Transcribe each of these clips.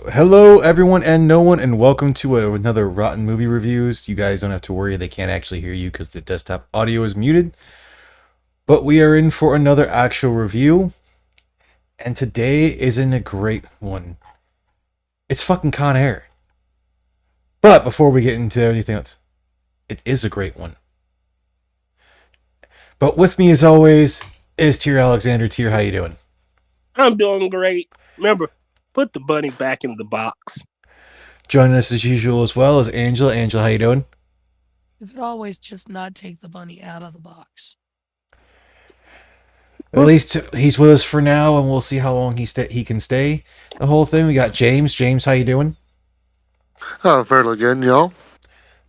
Hello, everyone and no one, and welcome to another Rotten Movie Reviews. You guys don't have to worry, they can't actually hear you because the desktop audio is muted. But we are in for another actual review, and today isn't a great one. It's fucking Con Air. But before we get into anything else, it is a great one. But with me, as always, is Tier Alexander. Tier, how you doing? I'm doing great. Remember, put the bunny back in the box. Joining us as usual as well is Angela. Angela, how you doing? You could always just not take the bunny out of the box. At least he's with us for now, and we'll see how long he can stay. The whole thing. We got James. James, how you doing? Oh, fairly good, y'all.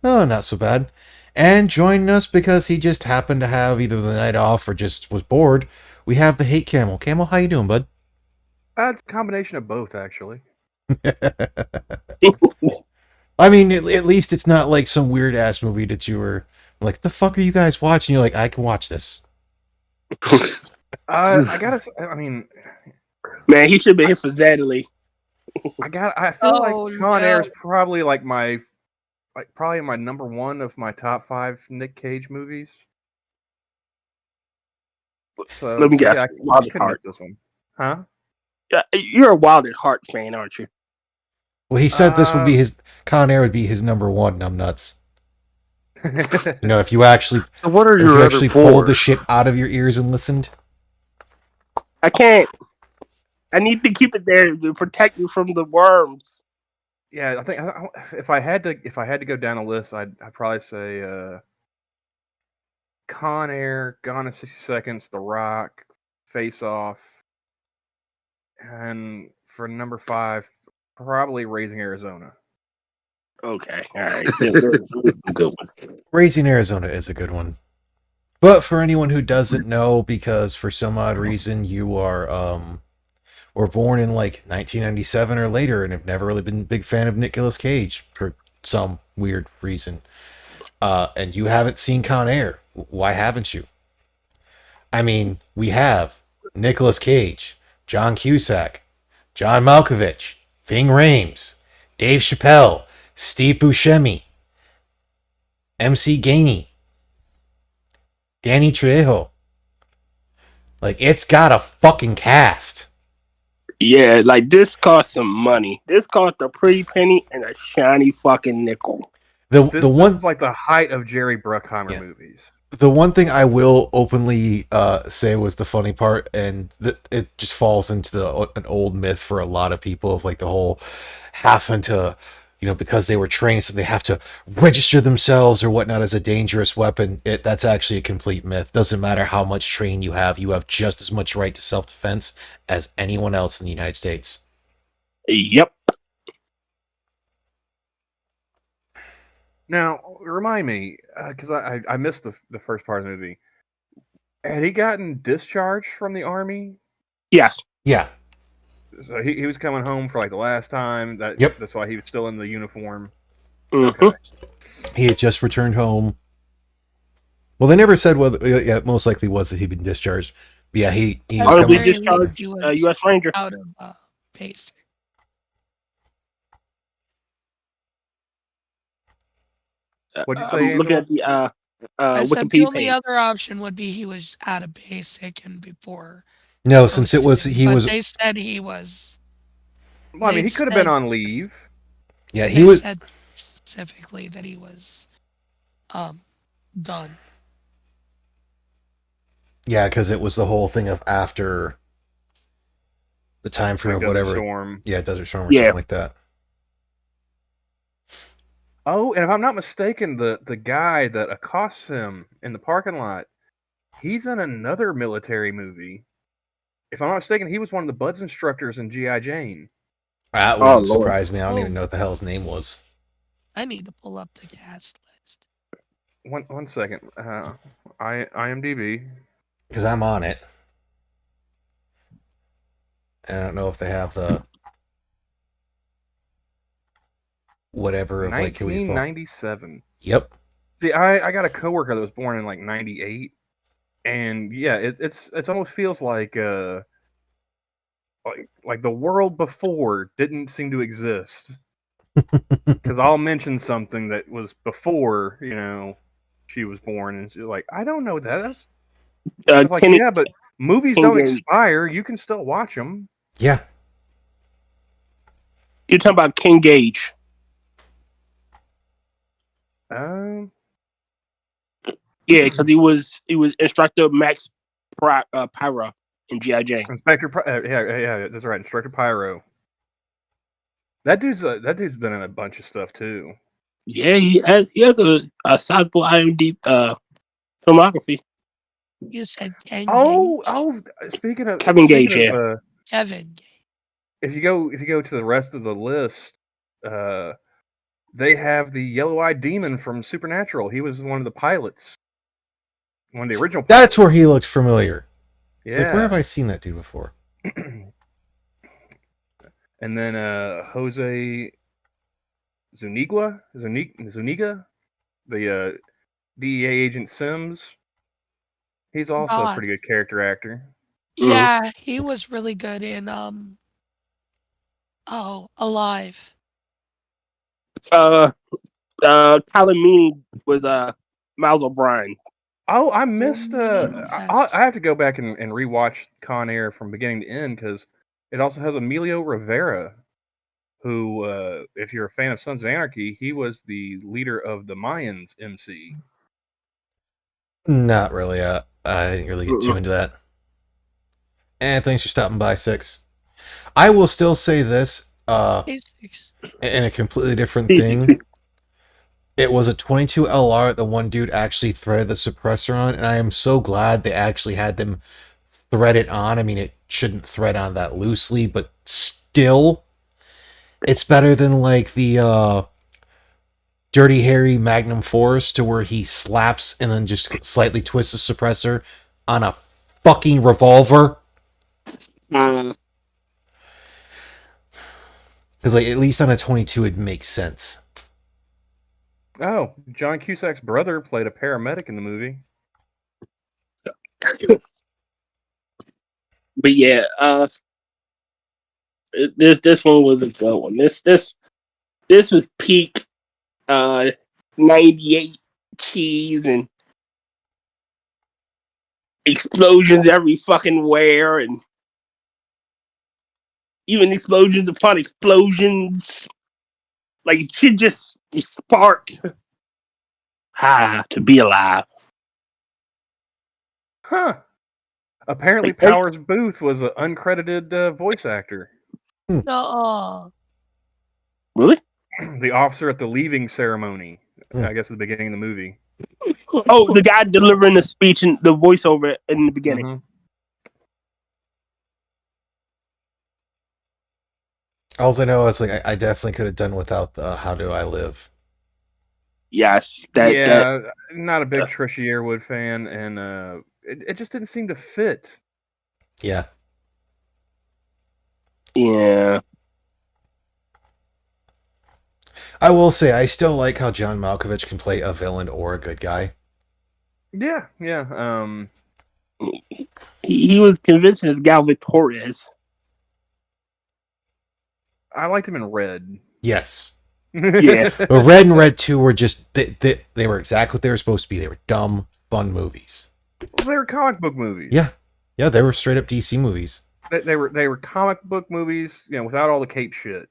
Oh, not so bad. And joining us because he just happened to have either the night off or just was bored. We have the Hate Camel. Camel, how you doing, bud? It's a combination of both, actually. I mean, at least it's not like some weird ass movie that you were like, the fuck are you guys watching? You're like, I can watch this. I gotta. I mean, Man, he should be here for Zadley. I feel Oh, like Con no. Air is probably probably my number one of my top 5 Nick Cage movies. So Let me guess, I Wild at couldn't Heart. miss this one, huh? Yeah, you're a Wild at Heart fan, aren't you? Well, he said this would be his Con Air would be his number one. I'm nuts. You know, if you actually So what are if your you other actually four? pulled the shit out of your ears and listened. I can't. I need to keep it there to protect you from the worms. Yeah, I think if I had to go down a list, I'd probably say Con Air, Gone in 60 Seconds, The Rock, Face Off, and for number 5, probably Raising Arizona. Okay, all right. There's some good ones. Raising Arizona is a good one. But for anyone who doesn't know, because for some odd reason you are were born in like 1997 or later and have never really been a big fan of Nicolas Cage for some weird reason, and you haven't seen Con Air, why haven't you? I mean, we have Nicolas Cage, John Cusack, John Malkovich, Ving Rhames, Dave Chappelle, Steve Buscemi, MC Gainey, Danny Trejo. Like, it's got a fucking cast. Yeah, like this cost some money. This cost a pretty penny and a shiny fucking nickel. This is like the height of Jerry Bruckheimer movies. The one thing I will openly say was the funny part, and it just falls into an old myth for a lot of people of like the whole having to, because they were trained, so they have to register themselves or whatnot as a dangerous weapon. That's actually a complete myth. Doesn't matter how much training you have just as much right to self-defense as anyone else in the United States. Yep. Now, remind me, because I missed the first part of the movie. Had he gotten discharged from the army? Yes. Yeah. So he was coming home for like the last time. Yep. That's why he was still in the uniform. Mm-hmm. Okay. He had just returned home. Well, they never said whether. Yeah, it most likely was that he'd been discharged. But yeah, he was Honorably coming. discharged U.S. Ranger. Out of basic. What'd you say, I'm Angela? looking at the I said Wikipedia the only page. other option would be he was out of basic and before. No, since it was but they said he was. Well, I mean, he could have been on leave. Yeah, he was. Said specifically that he was done. Yeah, because it was the whole thing of after the time frame like of whatever. Storm. Yeah, Desert Storm or something like that. Oh, and if I'm not mistaken, the guy that accosts him in the parking lot, he's in another military movie. If I'm not mistaken, he was one of the Buds instructors in G.I. Jane. That wouldn't surprise me. I don't even know what the hell his name was. I need to pull up the cast list. One second. IMDb. Because I'm on it. I don't know if they have the whatever of like 1997. Yep. See, I got a coworker that was born in like 98, and yeah, it's almost feels like like the world before didn't seem to exist. Because I'll mention something that was before, she was born, and she's like, I don't know that. I was like, Kenny yeah, but movies King don't Gage. expire. You can still watch them. Yeah. You're talking about King Gage. Um, Yeah, because he was Instructor Max Pyra in G.I. Jane. yeah, that's right. Instructor Pyro. That dude's been in a bunch of stuff too. Yeah, he has a sizable IMDb filmography. You said Ken Oh, speaking of Kevin Gage, yeah. Kevin. If you go to the rest of the list, they have the yellow-eyed demon from Supernatural. He was one of the pilots, one of the original pilots. That's where he looked familiar. Yeah. It's like, where have I seen that dude before? And then Jose Zuniga, the DEA agent Sims. He's also a God. pretty good character actor. Yeah, he was really good in Alive. Calamini was Miles O'Brien. Oh, I missed. Yes. I have to go back and rewatch Con Air from beginning to end because it also has Emilio Rivera, who, if you're a fan of Sons of Anarchy, he was the leader of the Mayans MC. Not really. I didn't really get too into that. And thanks for stopping by, Six. I will still say this, Six. in a completely different thing. It was a 22 LR that one dude actually threaded the suppressor on, and I am so glad they actually had them thread it on. I mean, it shouldn't thread on that loosely, but still, it's better than like the Dirty Harry Magnum Force, to where he slaps and then just slightly twists the suppressor on a fucking revolver. Because, like, at least on a 22, it makes sense. Oh, John Cusack's brother played a paramedic in the movie. But yeah, this one was a good one. This was peak 98 cheese and explosions every fucking where, and even explosions upon explosions. Like, it should just sparked. To be alive. Huh. Apparently, Like, Powers Booth was an uncredited voice actor. No. Really? The officer at the leaving ceremony, Hmm. I guess at the beginning of the movie. Oh, the guy delivering the speech and the voiceover in the beginning. Mhm. All I know is, like, I definitely could have done without the How Do I Live. Yes, not a big Trisha Yearwood fan, and it just didn't seem to fit. Yeah. Yeah. I will say, I still like how John Malkovich can play a villain or a good guy. Yeah. He was convincing as Gal Victorious. I liked him in Red. Yes. Yeah. But Red and Red 2 were just, they were exactly what they were supposed to be. They were dumb, fun movies. Well, they were comic book movies. Yeah. Yeah, they were straight up DC movies. They were comic book movies, without all the cape shit.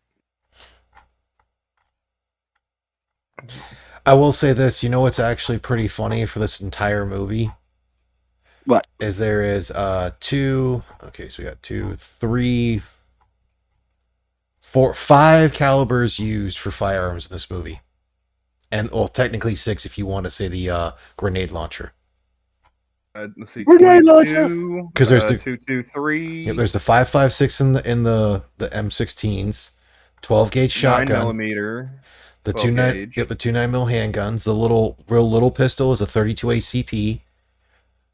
I will say this, what's actually pretty funny for this entire movie? What? Is there is two, okay, so we got 2, 3, 4, 5 calibers used for firearms in this movie. And, well, technically 6 if you want to say the grenade launcher. Let's see, Grenade 22, because there's the 223. Yep, there's the 5.56 in the M16s, 12 gauge shotgun, 9mm. the 12 2.9 gauge. the 2.9 mil handguns, the real little pistol is a 32 ACP,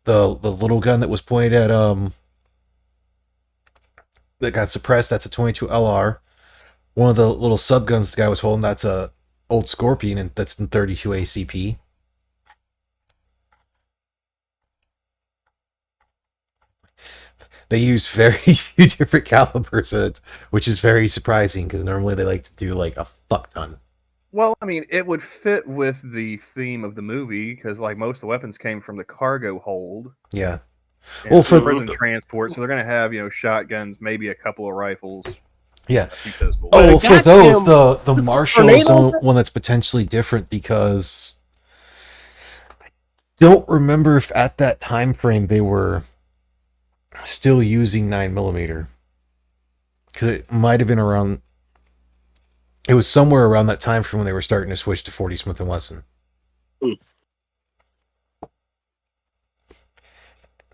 the little gun that was pointed at that got suppressed, that's a 22 LR. One of the little sub guns the guy was holding, that's a old Scorpion, and that's in 32 ACP. They use very few different calibers, which is very surprising because normally they like to do like a fuck ton. Well, I mean, it would fit with the theme of the movie because, like, most of the weapons came from the cargo hold. Yeah. And Well, it's for- prison transport, so they're going to have, shotguns, maybe a couple of rifles, Yeah. a few pistols. But Oh, for those, goddamn the Marshall is tornado? one that's potentially different because I don't remember if at that time frame they were still using 9mm. Because it might have been around. It was somewhere around that time frame when they were starting to switch to 40 Smith and Wesson. Mm.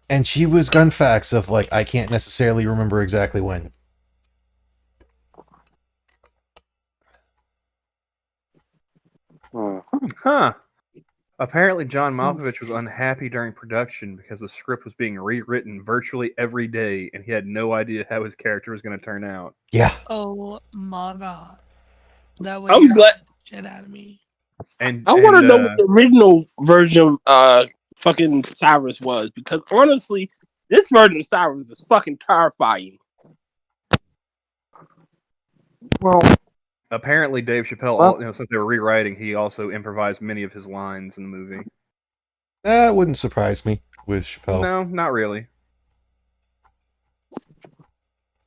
And she was gun facts of like I can't necessarily remember exactly when. Huh. Apparently, John Malkovich was unhappy during production because the script was being rewritten virtually every day, and he had no idea how his character was going to turn out. Yeah. Oh my god. That would I'm irritate glad. the shit out of me. And I want to know what the original version of fucking Cyrus was, because honestly, this version of Cyrus is fucking terrifying. Well, apparently Dave Chappelle, Well- since they were rewriting, he also improvised many of his lines in the movie. That wouldn't surprise me with Chappelle. No, not really.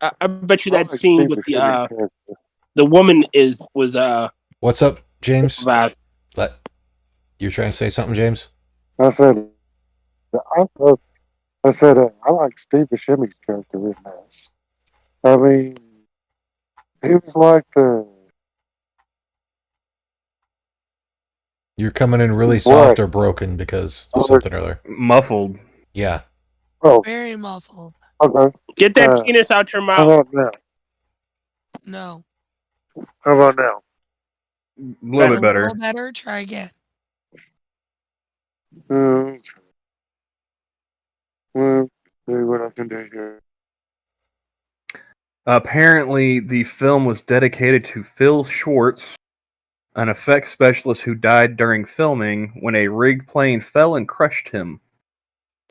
I bet you I that like scene Steve with Buscemi's character. the woman was What's up, James? supervised. You're trying to say something, James? I said, I like Steve Buscemi's character in this. I mean, he was like the You're coming in really What? soft or broken because of something or other. Muffled. Yeah. oh, Very muffled. okay. Get that Uh, penis out your How mouth. about now? No. How about now? A little bit better. A little better. Try again. Hmm. Well, see what I can do here. Apparently, the film was dedicated to Phil Schwartz, an effects specialist who died during filming when a rigged plane fell and crushed him.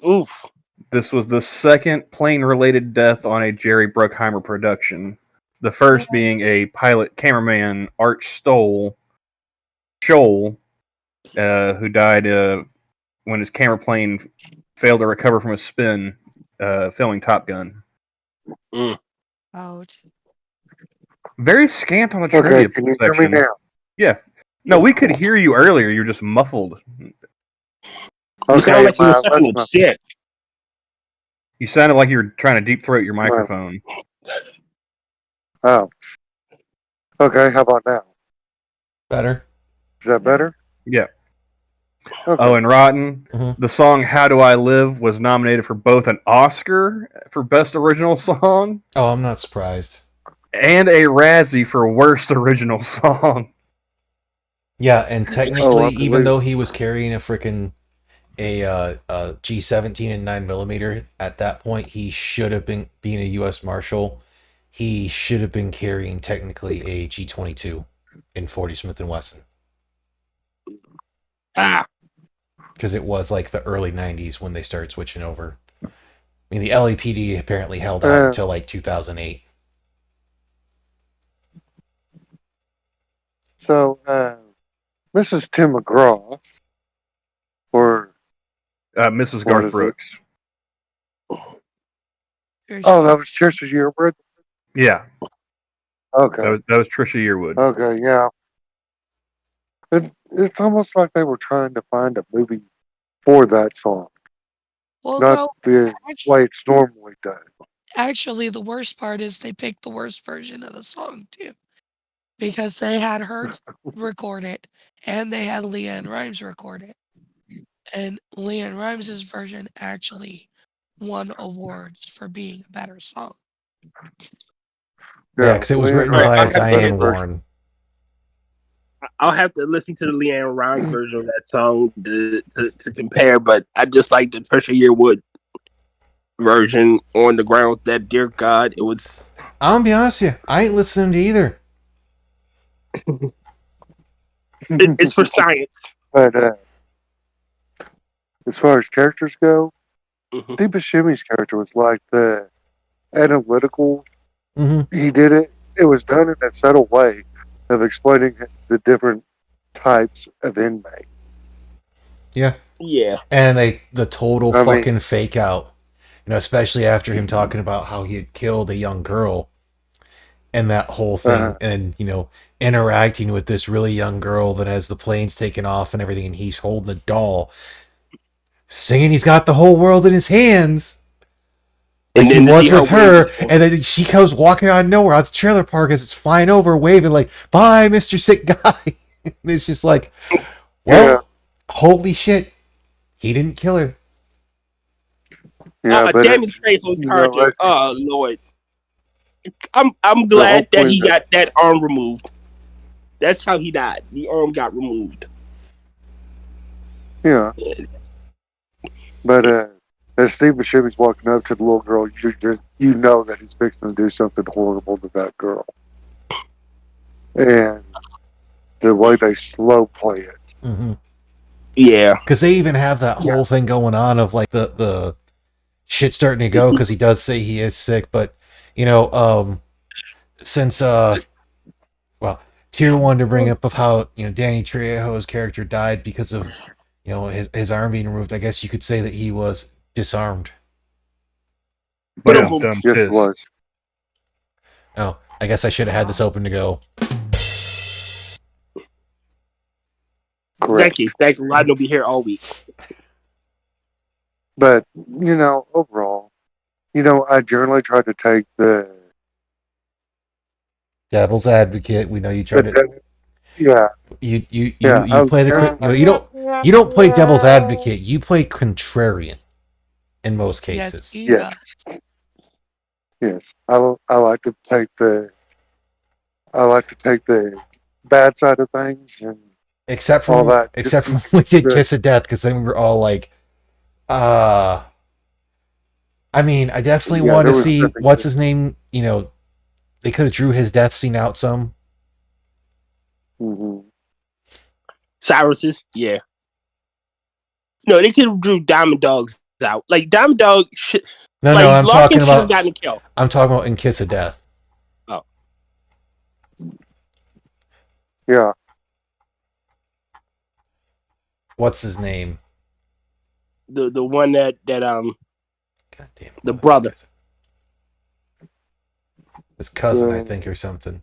Oof. This was the second plane-related death on a Jerry Bruckheimer production. The first being a pilot cameraman, Arch Scholl, who died when his camera plane failed to recover from a spin filming Top Gun. Ouch. Very scant on the Okay, trivia can you hear section. me now? Yeah. No, we could hear you earlier. You're just muffled. You sound like you were sucking my- a dick. You sounded like you were trying to deep throat your microphone. Oh. Okay, how about now? Better. Is that better? Yeah. Okay. Oh, and Rotn, Mhm. the song "How Do I Live" was nominated for both an Oscar for Best Original Song Oh, I'm not surprised. and a Razzie for Worst Original Song. Yeah, and technically, Oh, I even believe though it. he was carrying a freaking a G17 and 9mm at that point, he should have been being a U.S. Marshal. He should have been carrying technically a G22 in 40 Smith and Wesson Ah. because it was like the early 90s when they started switching over. I mean, the LAPD apparently held out until like 2008. So, Mrs. Tim McGraw, or Mrs. What Garth is it? Brooks. that was Trisha Yearwood. Yeah, Okay. that was Trisha Yearwood. Okay, yeah. It's almost like they were trying to find a movie for that song, Well, not no, the actually, way it's normally done. actually, the worst part is they picked the worst version of the song too, because they had her record it and they had Leanne Rimes record it, and Leanne Rimes' version actually won awards for being a better song. Yeah, because it was Leanne written Rimes by I'll was a have Diane better version. Warren. I'll have to listen to the Leanne Rimes version of that song to compare, but I just like the Trisha Yearwood version on the grounds that, dear God, it was. I'm gonna be honest with you, I ain't listening to either. It's for science. But as far as characters go, Mhm. Steve Buscemi's character was like the analytical Mm-hmm. he did it. It was done in a subtle way of explaining the different types of inmate. Yeah. Yeah. And the total I mean, fucking fake out. Especially after him talking about how he had killed a young girl and that whole thing, and interacting with this really young girl that has the planes taken off and everything, and he's holding a doll, singing he's got the whole world in his hands. Like And he then to see was her with her, waving. and then she comes walking out of nowhere out the trailer park as it's flying over, waving like, "Bye, Mr. Sick Guy." And it's just like, well, holy shit, he didn't kill her. yeah, but Danny Trejo's character. like, Oh Lord. I'm the glad whole that point he of- got that arm removed. That's how he died. The arm got removed. Yeah. But as Steve Buscemi's walking up to the little girl, you know that he's fixing to do something horrible to that girl. And the way they slow play it. Mm-hmm. Yeah. Because they even have that whole thing going on of like the shit starting to go because he does say he is sick, but since Tier wanted to bring up of how Danny Trejo's character died because of his arm being removed. I guess you could say that he was disarmed. But Dumb Yes, fist. it was. Oh, I guess I should have had this open to go. Correct. Thank you. Rod will be here all week. But, overall, I generally try to take the Devil's advocate. We know you try to. yeah, You Yeah, play the you don't play devil's advocate. You play contrarian in most Yes, cases. he Yes. does. yes. I like to take the bad side of things and Except all for that. except for when we did Kiss of Death, because then we were all like, I mean, I definitely Yeah, wanted there to was see nothing what's good. his name. They could have drew his death scene out some. hmm Cyrus's, yeah. No, they could have drew Diamond Dogs out. Like Diamond Dog should No, Larkin should have gotten a kill. I'm talking about in Kiss of Death. Yeah, What's his name? The one that God damn it. the brother. His cousin, I Yeah. think, or something.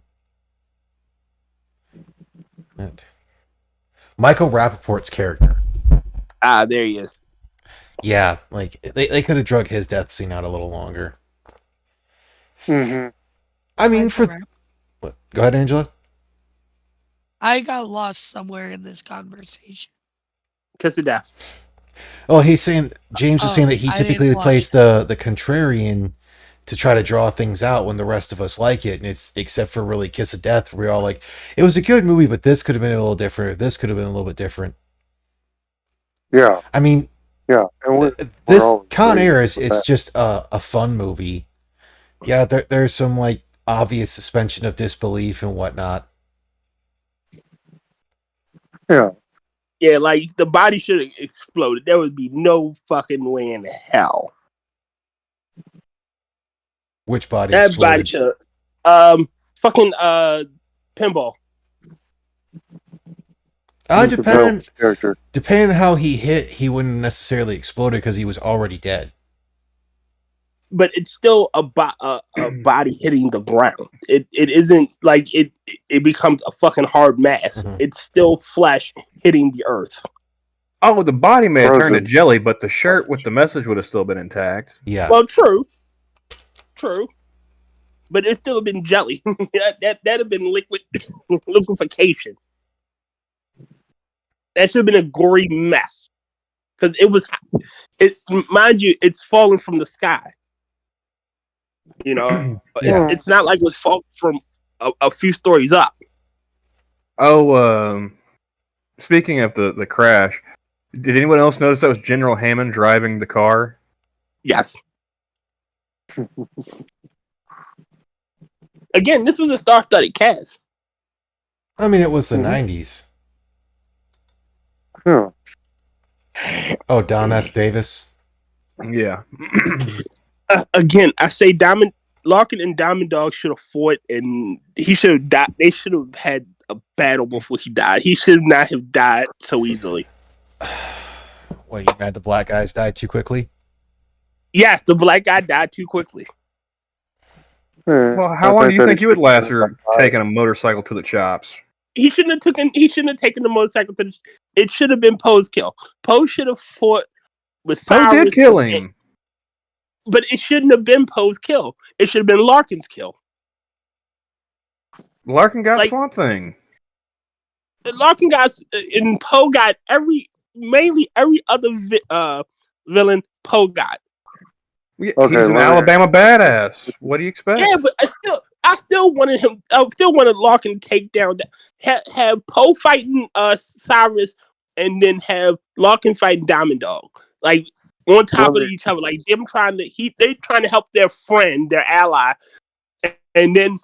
Michael Rappaport's character. There he is. Yeah, like they could have drug his death scene out a little longer. hmm I mean, what? Go ahead, Angela. I got lost somewhere in this conversation. Kiss of Death. Oh, he's saying James is saying that he I didn't typically watch plays the contrarian to try to draw things out when the rest of us like it, and it's except for really Kiss of Death, we're all like, it was a good movie, but this could have been a little different, or this could have been a little bit different. Yeah, I mean, yeah. And this all Con agreeing Air with it's that. just a fun movie. Yeah, there's some like obvious suspension of disbelief and whatnot. Yeah, Yeah, like the body should have exploded. There would be no fucking way in hell. Which body That body exploded? should fucking pinball. Mr. Depending Phelps' character. on how he hit, he wouldn't necessarily explode because he was already dead. But it's still a body hitting the ground. It isn't like it becomes a fucking hard mass. Mhm. It's still flesh hitting the earth. Oh, the body may have turned to Frozen. jelly, but the shirt with the message would have still been intact. Yeah. Well, true, but it's still been jelly. that'd have been liquefaction. That should have been a gory mess because it was. It mind you, it's falling from the sky. Yeah. It's not like it was falling from a few stories up. Oh, speaking of the crash, did anyone else notice that was General Hammond driving the car? Yes. Again, this was a star-studded cast. I mean, it was the Mhm. 90s. Yeah. Oh, Don S. Davis. Yeah. Again, I say Diamond Larkin and Diamond Dog should have fought, and he should have died. They should have had a battle before he died. He should not have died so easily. What, you mad the black guys died too quickly? Yes, the black guy died too quickly. Well, how long do you think you would last her taking a motorcycle to the chops? He shouldn't have taken the motorcycle to. It should have been Poe's kill. Poe should have fought with Poe Cyrus. did kill him. But it shouldn't have been Poe's kill. It should have been Larkin's kill. Larkin got Swamp Thing. Larkin got and Poe got mainly every other villain Poe got. He's an Alabama badass. What do you expect? Yeah, but I still wanted him. I still wanted Larkin to take down have Poe fighting Cyrus, and then have Larkin fighting Diamond Dog. Like on top of each other, like them they trying to help their friend, their ally, and then.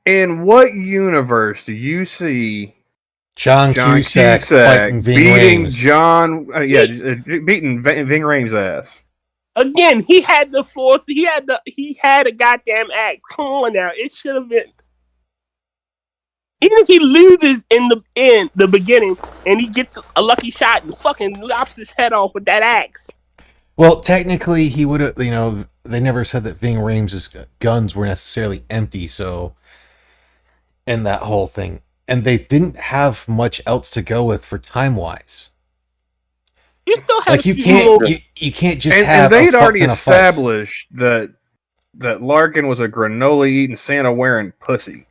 In what universe do you see John Cusack fighting beating Ving beating Ving Rhames' ass? Again, he had the force. He had a goddamn axe. Come on now, it should have been. Even if he loses in the beginning, and he gets a lucky shot and fucking lops his head off with that axe. Well, technically, he would have. They never said that Ving Rhames' guns were necessarily empty, so. And that whole thing. And they didn't have much else to go with for time-wise. You still have you can't just have. And they'd already established that Larkin was a granola-eating, Santa-wearing pussy.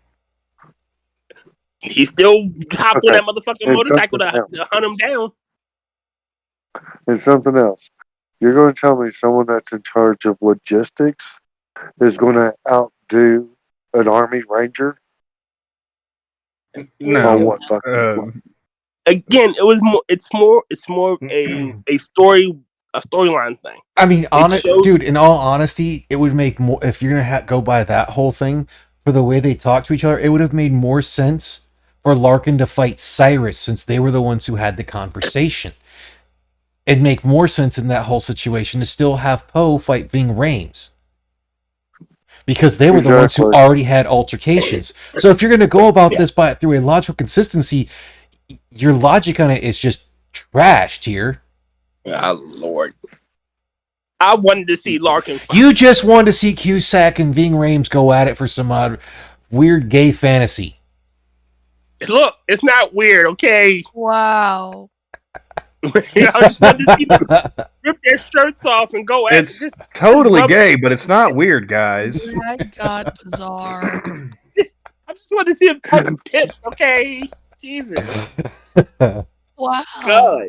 He still hopped on that motherfucking motorcycle to hunt him down. And something else. You're going to tell me someone that's in charge of logistics is going to outdo an Army Ranger? No. Again, it's more a storyline thing. I mean, dude. In all honesty, it would make more if you're gonna go by that whole thing for the way they talk to each other. It would have made more sense for Larkin to fight Cyrus since they were the ones who had the conversation. It'd make more sense in that whole situation to still have Poe fight Ving Rhames. Because they were the ones who already had altercations. So if you're going to go about this through a logical consistency, your logic on it is just trashed here. Oh, Lord. I wanted to see Larkin fight. You just wanted to see Cusack and Ving Rhames go at it for some odd, weird gay fantasy. Look, it's not weird, okay? Wow. I just wanted to see them rip their shirts off and go at it. It's totally gay, but it's not weird, guys. That got bizarre. I just want to see them touch tips, okay? Jesus. Wow. God.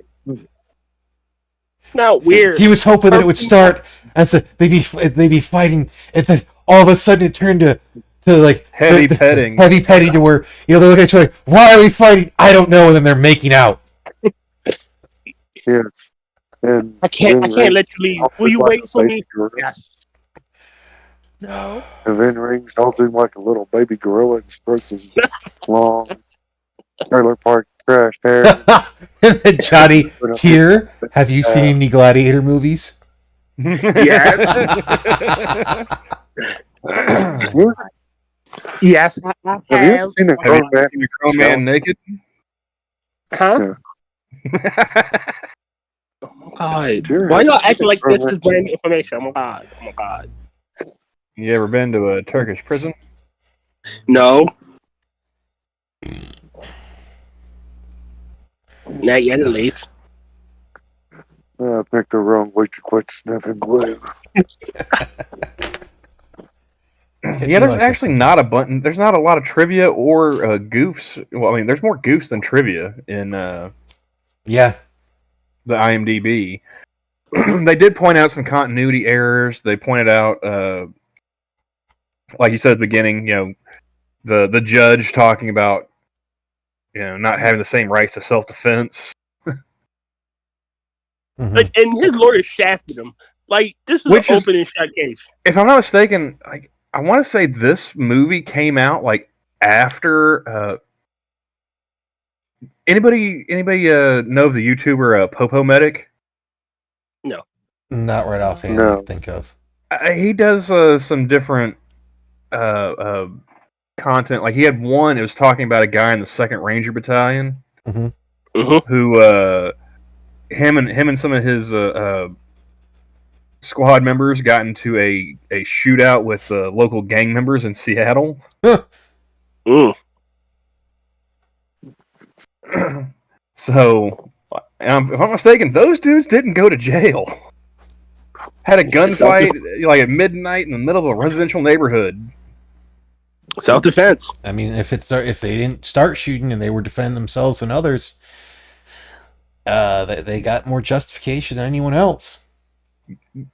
Not weird. He was hoping that it would start as they'd be fighting, and then all of a sudden it turned to like heavy petting to where they're looking at you like, why are we fighting? I don't know, and then they're making out. Yes. And I can't let you leave. Will you wait for me? Yes. No. And Ving Rhames holds him like a little baby gorilla and strokes his long trailer park crashed hair. And then Johnny, Tier, have you seen any Gladiator movies? Yes. Yes, I have. Have you ever seen a Crow Man naked? Huh? Oh my God. Why y'all acting like this is brand new information? Oh my God. You ever been to a Turkish prison? No. Not yet, at least. I picked the wrong week to quit sniffing glue. Yeah, there's actually not a button. There's not a lot of trivia or goofs. Well, I mean, there's more goofs than trivia in the IMDb. They did point out some continuity errors. They pointed out, like you said at the beginning, the judge talking about, not having the same rights to self-defense. Like, and his lawyer shafted him. Like, this was an open and shut case. If I'm not mistaken, I want to say this movie came out after. Anybody know of the YouTuber Popo Medic? No, not right offhand. I think of. He does some different content. Like he had one. It was talking about a guy in the 2nd Ranger Battalion Mhm. who him and some of his squad members got into a shootout with local gang members in Seattle. Mm. So, if I'm not mistaken, those dudes didn't go to jail. Had a gunfight like at midnight in the middle of a residential neighborhood. Self-defense. I mean, if they didn't start shooting and they were defending themselves and others, they got more justification than anyone else.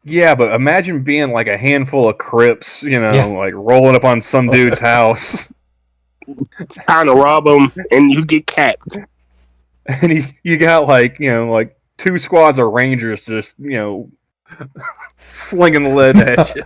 Yeah, but imagine being like a handful of Crips, Yeah. like rolling up on some dude's house, Trying to rob them, and you get capped. and you got like 2 squads of Rangers just slinging lead at you.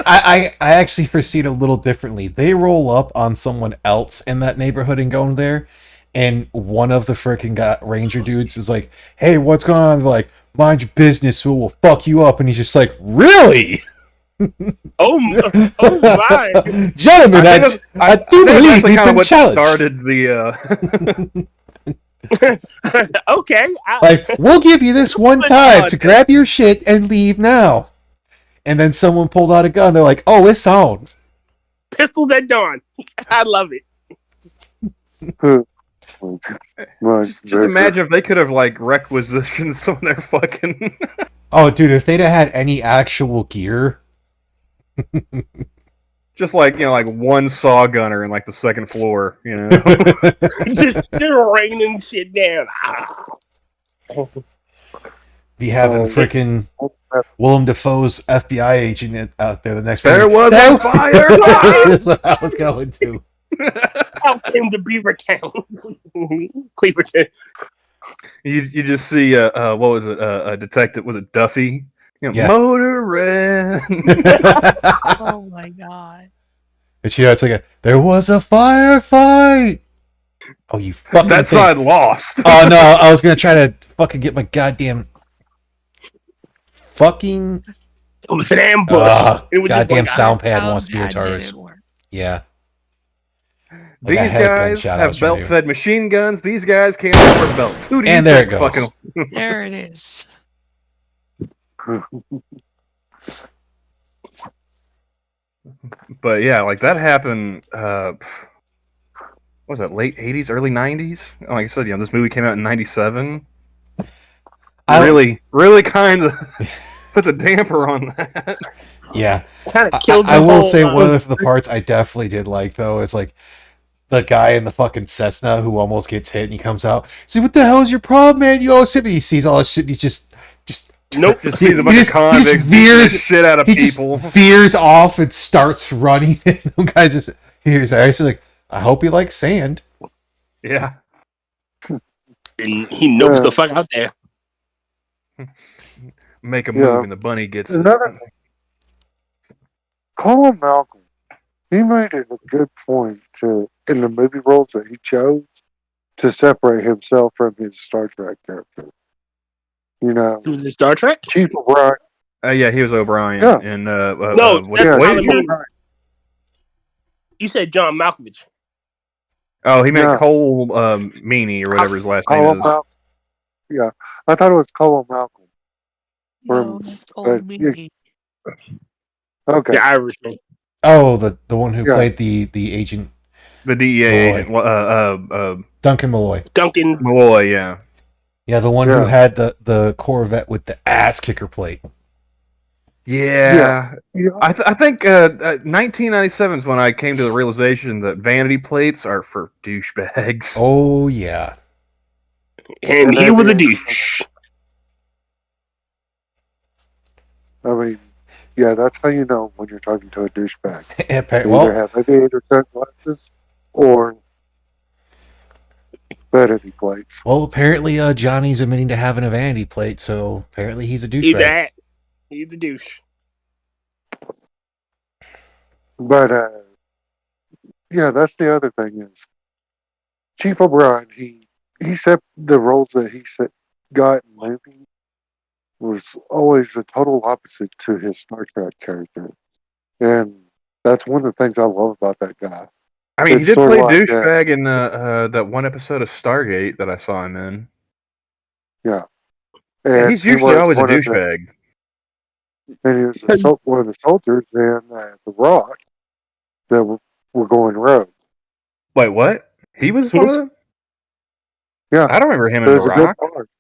I actually foresee it a little differently. They roll up on someone else in that neighborhood and go in there, and one of the freaking ranger dudes is like, "Hey, what's going on?" They're like, "Mind your business, or we'll fuck you up." And he's just like, "Really?" Oh my! Gentlemen, I do believe we've been challenged. Started the. Okay. Like, we'll give you this one time to grab your shit and leave now. And then someone pulled out a gun. They're like, "Oh, it's on." Pistols at dawn. I love it. Just imagine if they could have like requisitioned some of their fucking. Oh, dude, if they'd have had any actual gear. Just like like one saw gunner in like the 2nd floor, just raining shit down. Be having freaking Willem Dafoe's FBI agent out there the next There morning. was a fire! That's what I was going to. Out came to Beavertown. Cleaverton. You just see what was it? A detective, was it Duffy? Yeah. Motor red. Oh my god. And it's like there was a firefight. Oh, you fucking That thing. side lost. Oh no, I was gonna try to fucking get my goddamn fucking It was an ambush. It was just goddamn like, sound pad wants to be That retarded. didn't work. Yeah. These Like a head guys gunshot, I have was trying to do. belt-fed machine guns. These guys can't afford belts. Who do you And there think it goes. fucking? There it is. But yeah, like that happened. What was that, late 80s, early 90s? Like I said, this movie came out in 97. Really kind of put a damper on that. Yeah. kind of killed I the will whole, say one of the parts I definitely did like though is like the guy in the fucking Cessna who almost gets hit and he comes out. See, what the hell is your problem, man? You always hit me. He sees all this shit and he just Nope. Just sees a bunch of convicts beating the shit out of people. Just veers off and starts running. And the guy's just he's actually like, I hope you like sand. Yeah. And he nopes the fuck out there. Make a move and the bunny gets it. Another Colin Malcolm, he made it a good point in the movie roles that he chose to separate himself from his Star Trek character. He was in Star Trek? Chief O'Brien. Yeah, he was O'Brien. Yeah. And No, what that's Voyager? Colin Malcolm. You said John Malkovich. Oh, he meant No. Cole Meany or whatever his last name Colin is. Malcolm. Yeah, I thought it was Colin Malcolm. No, it's told me. Okay. The Irishman. Oh, the one who Yeah. played the agent The DEA agent, Duncan Malloy. Duncan. Malloy, yeah. Yeah, the one who had the Corvette with the ass kicker plate. Yeah. Yeah. I think 1997 is when I came to the realization that vanity plates are for douchebags. Oh yeah. And he was a douche. I mean, yeah, that's how you know when you're talking to a douchebag. You either Well, have aviator sunglasses or vanity plates. well, apparently Johnny's admitting to having a vanity plate, so apparently he's a Either douchebag. that. He's a douche. But yeah, that's the other thing is Chief O'Brien. He said the roles that he got in movies was always the total opposite to his Star Trek character, and That's one of the things I love about that guy. I mean, he It's did sort play of like, douchebag in that one episode of Stargate that I saw him in. Yeah. Yeah, And he's he usually was always a one of the, douchebag. and he was one of the soldiers in the Rock that were going rogue. Wait, what? He was one of them? Yeah. I don't remember him It in The was a big Rock. part.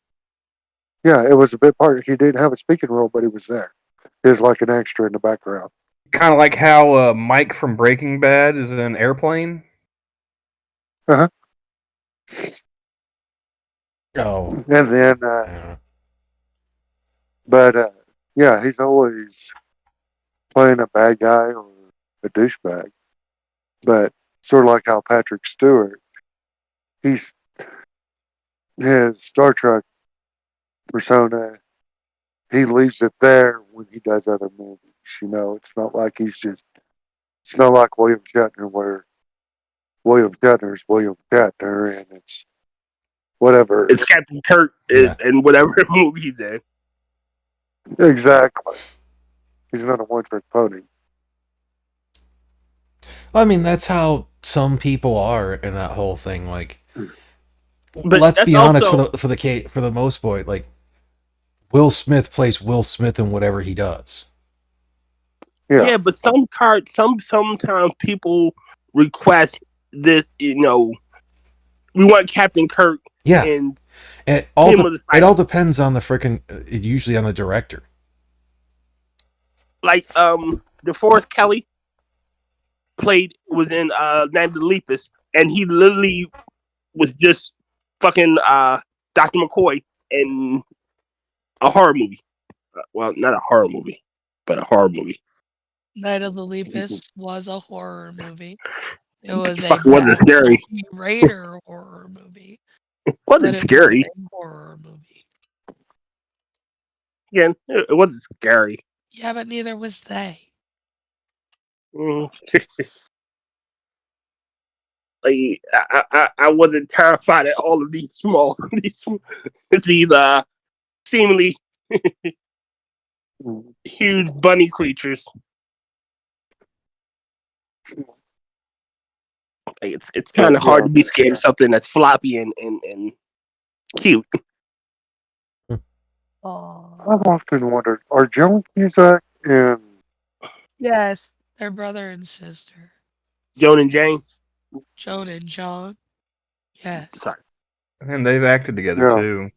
Yeah, it was a big part. He didn't have a speaking role, but he was there. He was like an extra in the background. Kind of like how Mike from Breaking Bad is in an Airplane. Oh, And then, yeah. but yeah, he's always playing a bad guy or a douchebag. But sort of like how Patrick Stewart, he's his Star Trek persona. He leaves it there when he does other movies. You know, it's not like he's just. It's not like William Shatner, where William Shatner's William Shatner, and it's whatever. It's Captain Kirk in whatever movie he's in. Exactly. He's not a one-trick pony. I mean, that's how some people are in that whole thing. Like, But let's that's be honest, also- for the most part, like Will Smith plays Will Smith in whatever he does. Yeah, but sometimes people request this. You know, we want Captain Kirk. Yeah, and it all depends on the freaking. Usually on the director. Like DeForest Kelly was in Night of the Lepus, and he literally was just fucking Dr. McCoy in a horror movie. Well, not a horror movie, but a horror movie. Night of the Lepus was a horror movie. It was a wasn't scary. Raider horror movie. Wasn't scary. Was a horror movie. Again, it wasn't scary. Yeah, but neither was they. Like I wasn't terrified at all of these these seemingly huge bunny creatures. Like it's kind of hard to be scared of something that's floppy and cute. Oh. I've often wondered, are Joan Cusack and Yes, they're brother and sister. Joan and Jane. Joan and John. Yes. Sorry. And they've acted together too.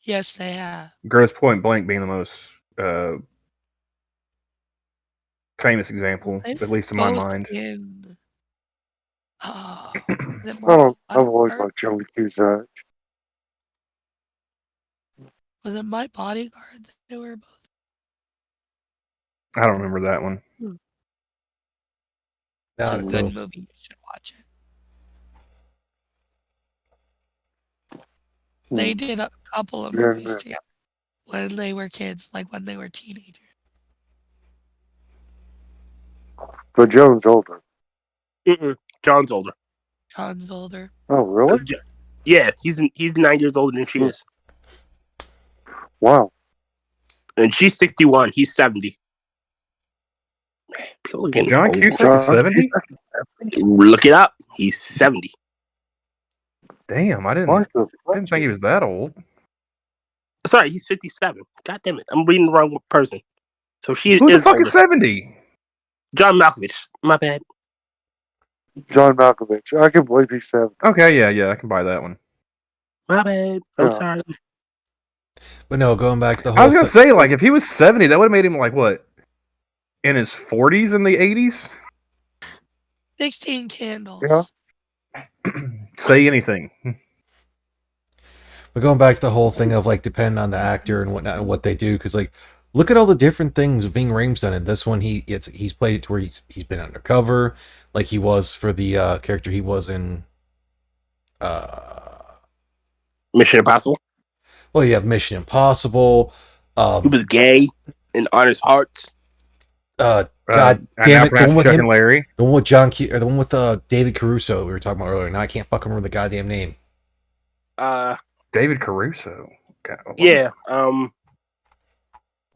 Yes, they have. Gross Point Blank being the most famous example, at least in my mind. I've always liked Joan Cusack. Was it My Bodyguard? They were both. I don't remember that one. It's a good movie. You should watch it. They did a couple of movies together when they were kids, like when they were teenagers. But Joan's older. John's older. John's older. Oh, really? Yeah, he's 9 years older than she is. Wow. And she's 61. He's 70. Man, people are getting John old. Cusack is 70? Look it up. He's 70. Damn, I didn't think he was that old. Sorry, he's 57. God damn it. I'm reading the wrong person. So she Who is the fuck older. is 70? John Malkovich. My bad. John Malkovich. I can believe he's 70. Okay, yeah, I can buy that one. My bad. I'm sorry. But no, going back to the whole. I was gonna say, like, if he was 70, that would have made him like what? In his 40s in the 80s? 16 Candles. Yeah. Say anything. But going back to the whole thing of like depending on the actor and whatnot and what they do, because like look at all the different things Ving Rhames done in this one. He's played it to where he's been undercover, like he was for the character he was in Mission Impossible. Well, you have Mission Impossible. He was gay in Honest Hearts. God damn it! The one with Chuck him, and Larry. the one with John, or the one with David Caruso we were talking about earlier. Now I can't fucking remember the goddamn name. David Caruso. God, Yeah.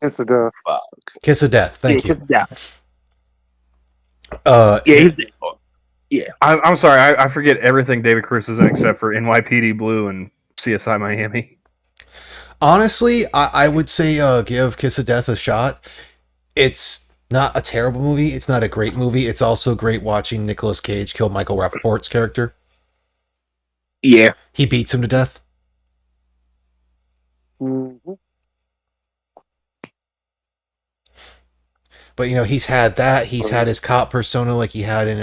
Kiss of Death. Fuck. Kiss of Death. Thank you. Kiss of Death. Yeah, yeah. I'm sorry, I forget everything David Cruz is in except for NYPD Blue and CSI Miami. honestly, I would say give Kiss of Death a shot. It's not a terrible movie. It's not a great movie. It's also great watching Nicolas Cage kill Michael Rappaport's character. Yeah. He beats him to death. Mhm. But he's had that. He's had his cop persona like he had in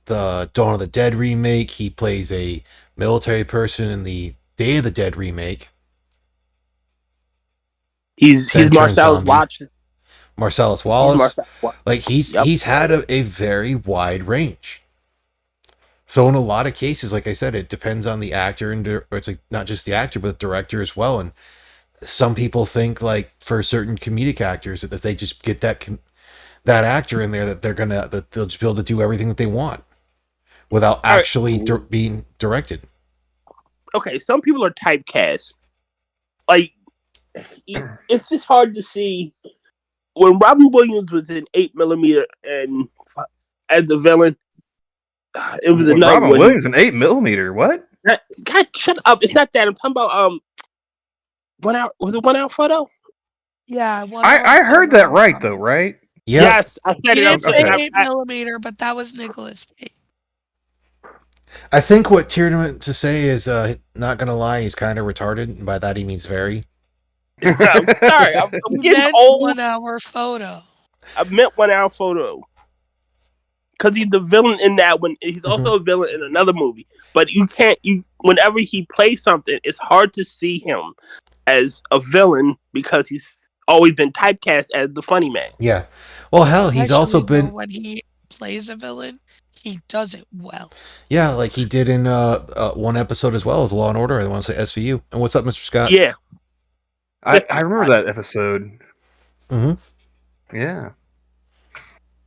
the Dawn of the Dead remake. He plays a military person in the Day of the Dead remake. He's Then turns Marcellus zombie. Watch. Marcellus He's Wallace. Marcellus Watch. Like he's Yep. had a very wide range. So in a lot of cases, like I said, it depends on the actor or it's like not just the actor but the director as well. And some people think like for certain comedic actors that if they just get that actor in there that they'll just be able to do everything that they want without actually being directed. Okay, some people are typecast. Like, it's just hard to see when Robin Williams was in 8mm and as the villain. It was another Robin one. Williams in 8mm. What? God, shut up! It's not that. I'm talking about 1 hour. Was it 1 hour photo? Yeah, I heard that right though, right? Yep. Yes, I said He it. didn't say Okay. 8mm, but that was Nicholas Cage. I think what Tyrion meant to say is not gonna lie, he's kind of retarded, and by that he means very. I'm sorry, I'm He getting meant old. 1 hour photo. I meant 1 hour photo. Because he's the villain in that one. He's also a villain in another movie. But you can't. Whenever he plays something, it's hard to see him as a villain because he's always been typecast as the funny man. Yeah. Well, hell, he's also Actually, though, been. when he plays a villain, he does it well. Yeah, like he did in one episode as well as Law and Order. I want to say SVU. And what's up, Mr. Scott? Yeah. I remember that episode. Mm-hmm. Yeah.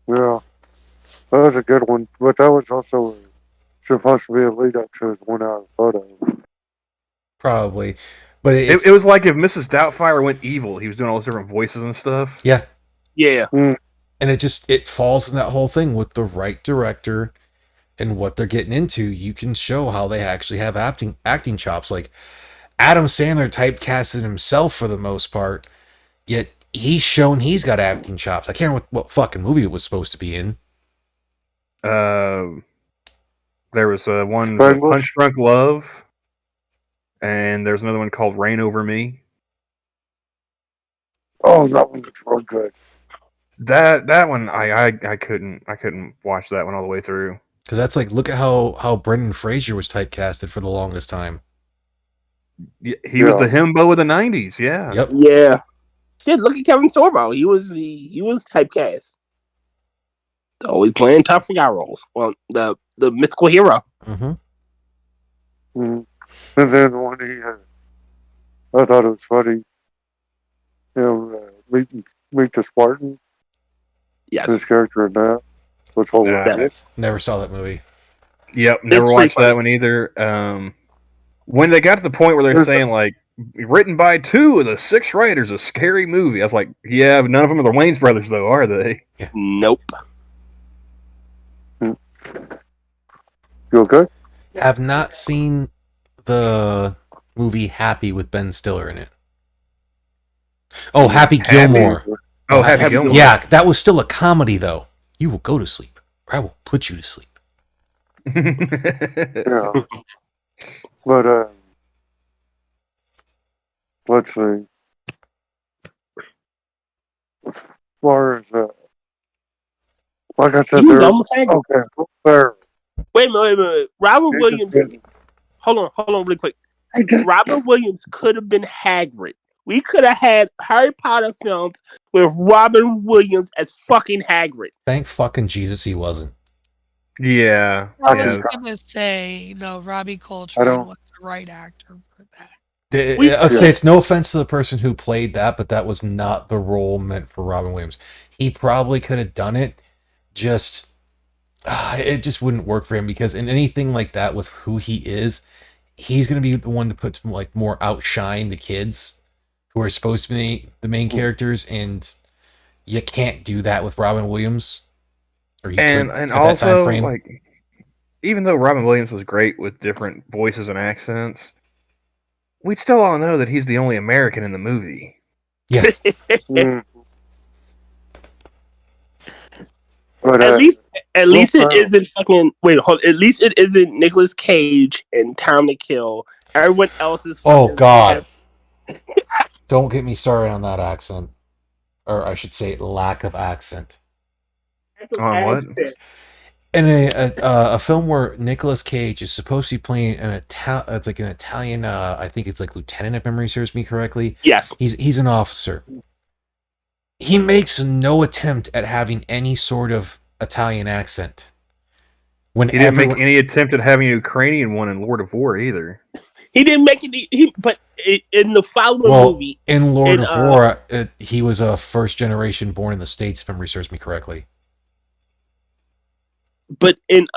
Yeah, that was a good one, but that was also supposed to be a lead up to his 1 hour photo. Probably, but It was like if Mrs. Doubtfire went evil. He was doing all those different voices and stuff. yeah, Yeah. and it falls in that whole thing with the right director and what they're getting into. You can show how they actually have acting chops. Like Adam Sandler typecasted himself for the most part, yet he's shown he's got acting chops. I can't remember what fucking movie it was supposed to be in. There was one Spanglish? Punch Drunk Love, and there's another one called Rain Over Me. Oh, that one was real good. That one I couldn't watch that one all the way through. Because that's like, look at how Brendan Fraser was typecasted for the longest time. He was the himbo of the '90s. Yeah. Yep. Yeah. Shit, look at Kevin Sorbo. He was typecast. Always playing tough guy roles. Well, the mythical hero. Mm-hmm. And then when I thought it was funny, meet the Spartan. Yes. His character in that was hilarious. Never saw that movie. Yep. Never pretty watched funny. that one either. When they got to the point where they're saying like written by 2 of the 6 writers, a scary movie, I was like, yeah, but none of them are the Wayans brothers though, are they? Nope. You okay? Have not seen the movie Happy with Ben Stiller in it. Oh, Happy Gilmore. Oh, Happy Gilmore. Yeah, that was still a comedy though. You will go to sleep, or I will put you to sleep. Yeah. But let's see. As far as like I said, He was there. almost angry. Okay, fair. Wait a minute. Robin Williams. Hold on, really quick. Robin Williams could have been Hagrid. We could have had Harry Potter films with Robin Williams as fucking Hagrid. Thank fucking Jesus he wasn't. Yeah. I was gonna say no. Robbie Coltrane was the right actor for that. I'd say it's no offense to the person who played that, but that was not the role meant for Robin Williams. He probably could have done it, just it just wouldn't work for him because in anything like that with who he is, he's going to be the one to put like more outshine the kids who are supposed to be the main characters, and you can't do that with Robin Williams. Or he And could and at that time also frame. like, even though Robin Williams was great with different voices and accents, we'd still all know that he's the only American in the movie. Yeah. Mm. But At least Will it Ferrell. isn't fucking wait, hold, at least it isn't Nicolas Cage and Time to Kill. Everyone else is Oh fucking God! Don't get me started on that accent, or I should say, lack of accent. On what? In a film where Nicolas Cage is supposed to be playing it's like an Italian, I think it's like lieutenant, if memory serves me correctly. Yes. He's an officer. He makes no attempt at having any sort of Italian accent. When He didn't make any attempt at having a Ukrainian one in Lord of War either. He didn't make it. But in the following movie, in Lord of War, he was a first generation born in the States, if memory serves me correctly. but in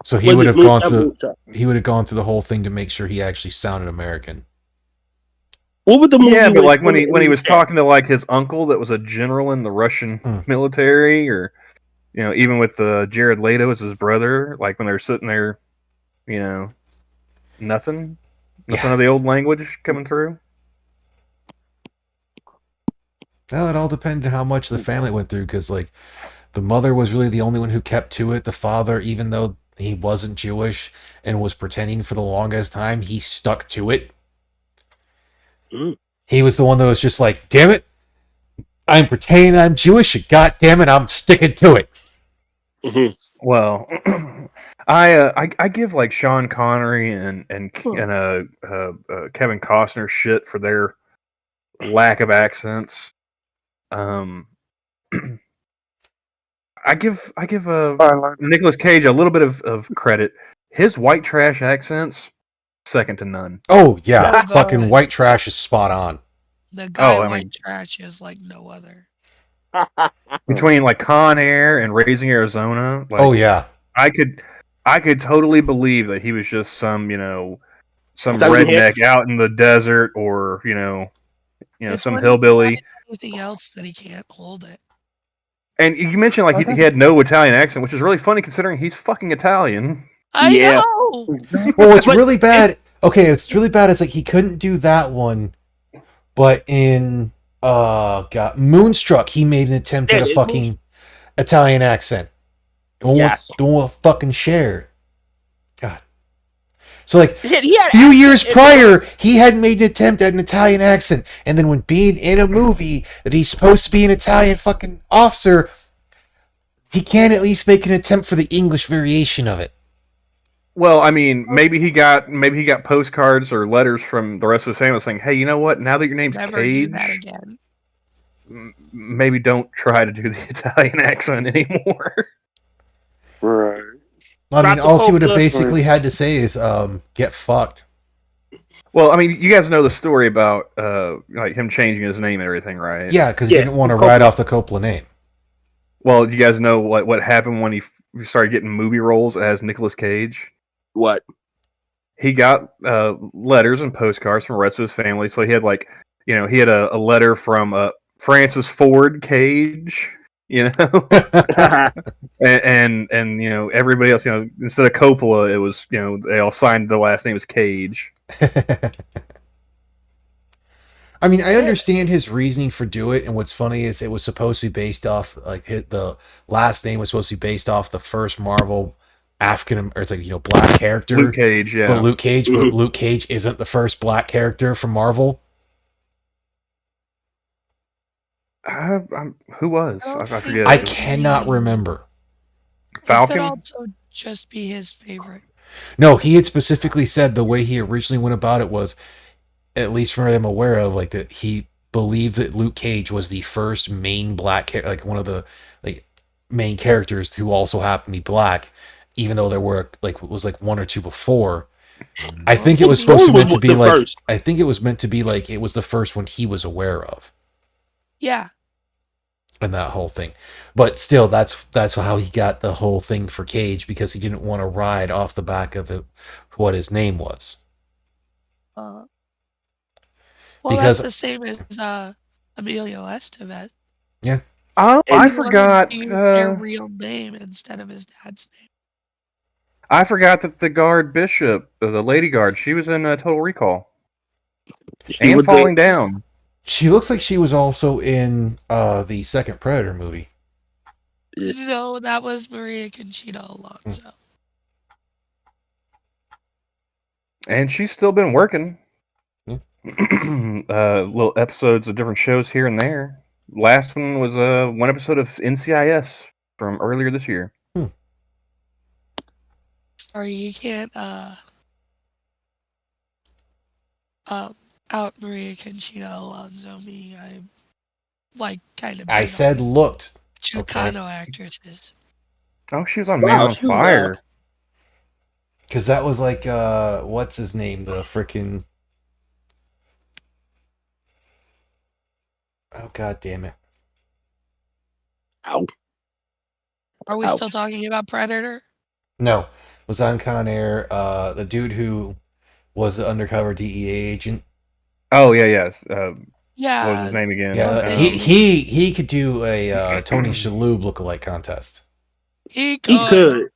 So he would have gone through. He would have gone through the whole thing to make sure he actually sounded American. What would the movie? Yeah, but like when he was talking to like his uncle that was a general in the Russian military, or even with Jared Leto as his brother, like when they're sitting there, nothing of the old language coming through. Well, it all depended how much the family went through, because like the mother was really the only one who kept to it. The father, even though he wasn't Jewish and was pretending for the longest time, he stuck to it. He was the one that was just like, damn it, I'm pretending I'm Jewish, and god damn it, I'm sticking to it. Mm-hmm. Well, I give like Sean Connery and Kevin Costner shit for their lack of accents. I give Nicolas Cage a little bit of credit. His white trash accents, second to none. Oh yeah, fucking white trash is spot on. The guy white trash is like no other. Between like Con Air and Raising Arizona, like, oh yeah, I could totally believe that he was just some redneck out in the desert, or some hillbilly. Anything else that he can't hold it. And you mentioned like he had no Italian accent, which is really funny considering he's fucking Italian. I know. Well, it's really bad. Okay, it's really bad. It's like he couldn't do that one, but in Moonstruck, he made an attempt at a fucking Italian accent. The one with fucking Cher. God. So like a few years prior, he had made an attempt at an Italian accent, and then when being in a movie that he's supposed to be an Italian fucking officer, he can't at least make an attempt for the English variation of it. Well, I mean, maybe he got postcards or letters from the rest of his family saying, "Hey, you know what? Now that your name's Cage, do that again. Maybe don't try to do the Italian accent anymore." Right. I mean, all he would have basically had to say is, "Get fucked." Well, I mean, you guys know the story about like him changing his name and everything, right? Yeah, because he didn't want to ride off the Coppola name. Well, do you guys know what happened when he started getting movie roles as Nicolas Cage? What? He got letters and postcards from the rest of his family. So he had he had a letter from Francis Ford Cage, and everybody else, instead of Coppola, it was, they all signed the last name as Cage. I mean, I understand his reasoning for doing it, and what's funny is it was supposed to be based off, the last name was supposed to be based off the first Marvel African, or it's like, black character. Luke Cage, yeah. But Luke Cage isn't the first black character from Marvel. Who was? I forget. I cannot remember. Falcon? It could also just be his favorite. No, he had specifically said the way he originally went about it was, at least from what I'm aware of, like that he believed that Luke Cage was the first main black, like one of the main characters who also happened to be black, even though there were was one or two before. I think it was supposed to meant to be like, I think it was meant to be like it was the first one he was aware of. Yeah. And that whole thing, but still, that's how he got the whole thing for Cage, because he didn't want to ride off the back of it, what his name was. Well, that's the same as Emilio Estevez. Yeah. Oh, And- I He He wanted to forgot. use their real name instead of his dad's name. I forgot that the guard Bishop, the lady guard, she was in Total Recall She and was Falling Down. She looks like she was also in the second Predator movie. No, that was Maria Conchita Alonso. And she's still been working. Yeah. Little episodes of different shows here and there. Last one was one episode of NCIS from earlier this year. Sorry, you can't out Maria Conchita Alonso me. I like kind of I said looked. Chicano actresses. Oh, she was on Wow, Man on she was, Fire. Because that was like, what's his name? The frickin'... Oh, god damn it. Ow. Are we Ouch. still talking about Predator? No. Was on Con Air. The dude who was the undercover DEA agent. Oh yeah, yes. Yeah. What was his name again? Yeah, he could do a Tony Shalhoub lookalike contest. He could. He could.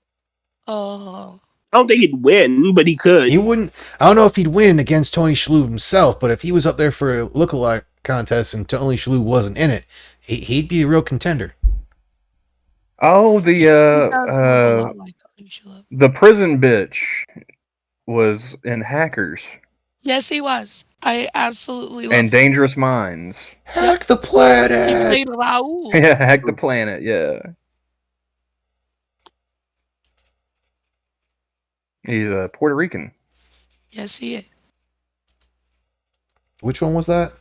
Oh. I don't think he'd win, but he could. He wouldn't... I don't know if he'd win against Tony Shalhoub himself, but if he was up there for a lookalike contest and Tony Shalhoub wasn't in it, he'd be a real contender. Oh, He does look a lot like Tony Shalhoub. the prison bitch was in Hackers Yes, he was. I absolutely love and him. Dangerous Minds. Hack the He planet! played Raul. Yeah, Hack the Planet. Yeah. He's Puerto Rican. Yes, he is. Which one was that?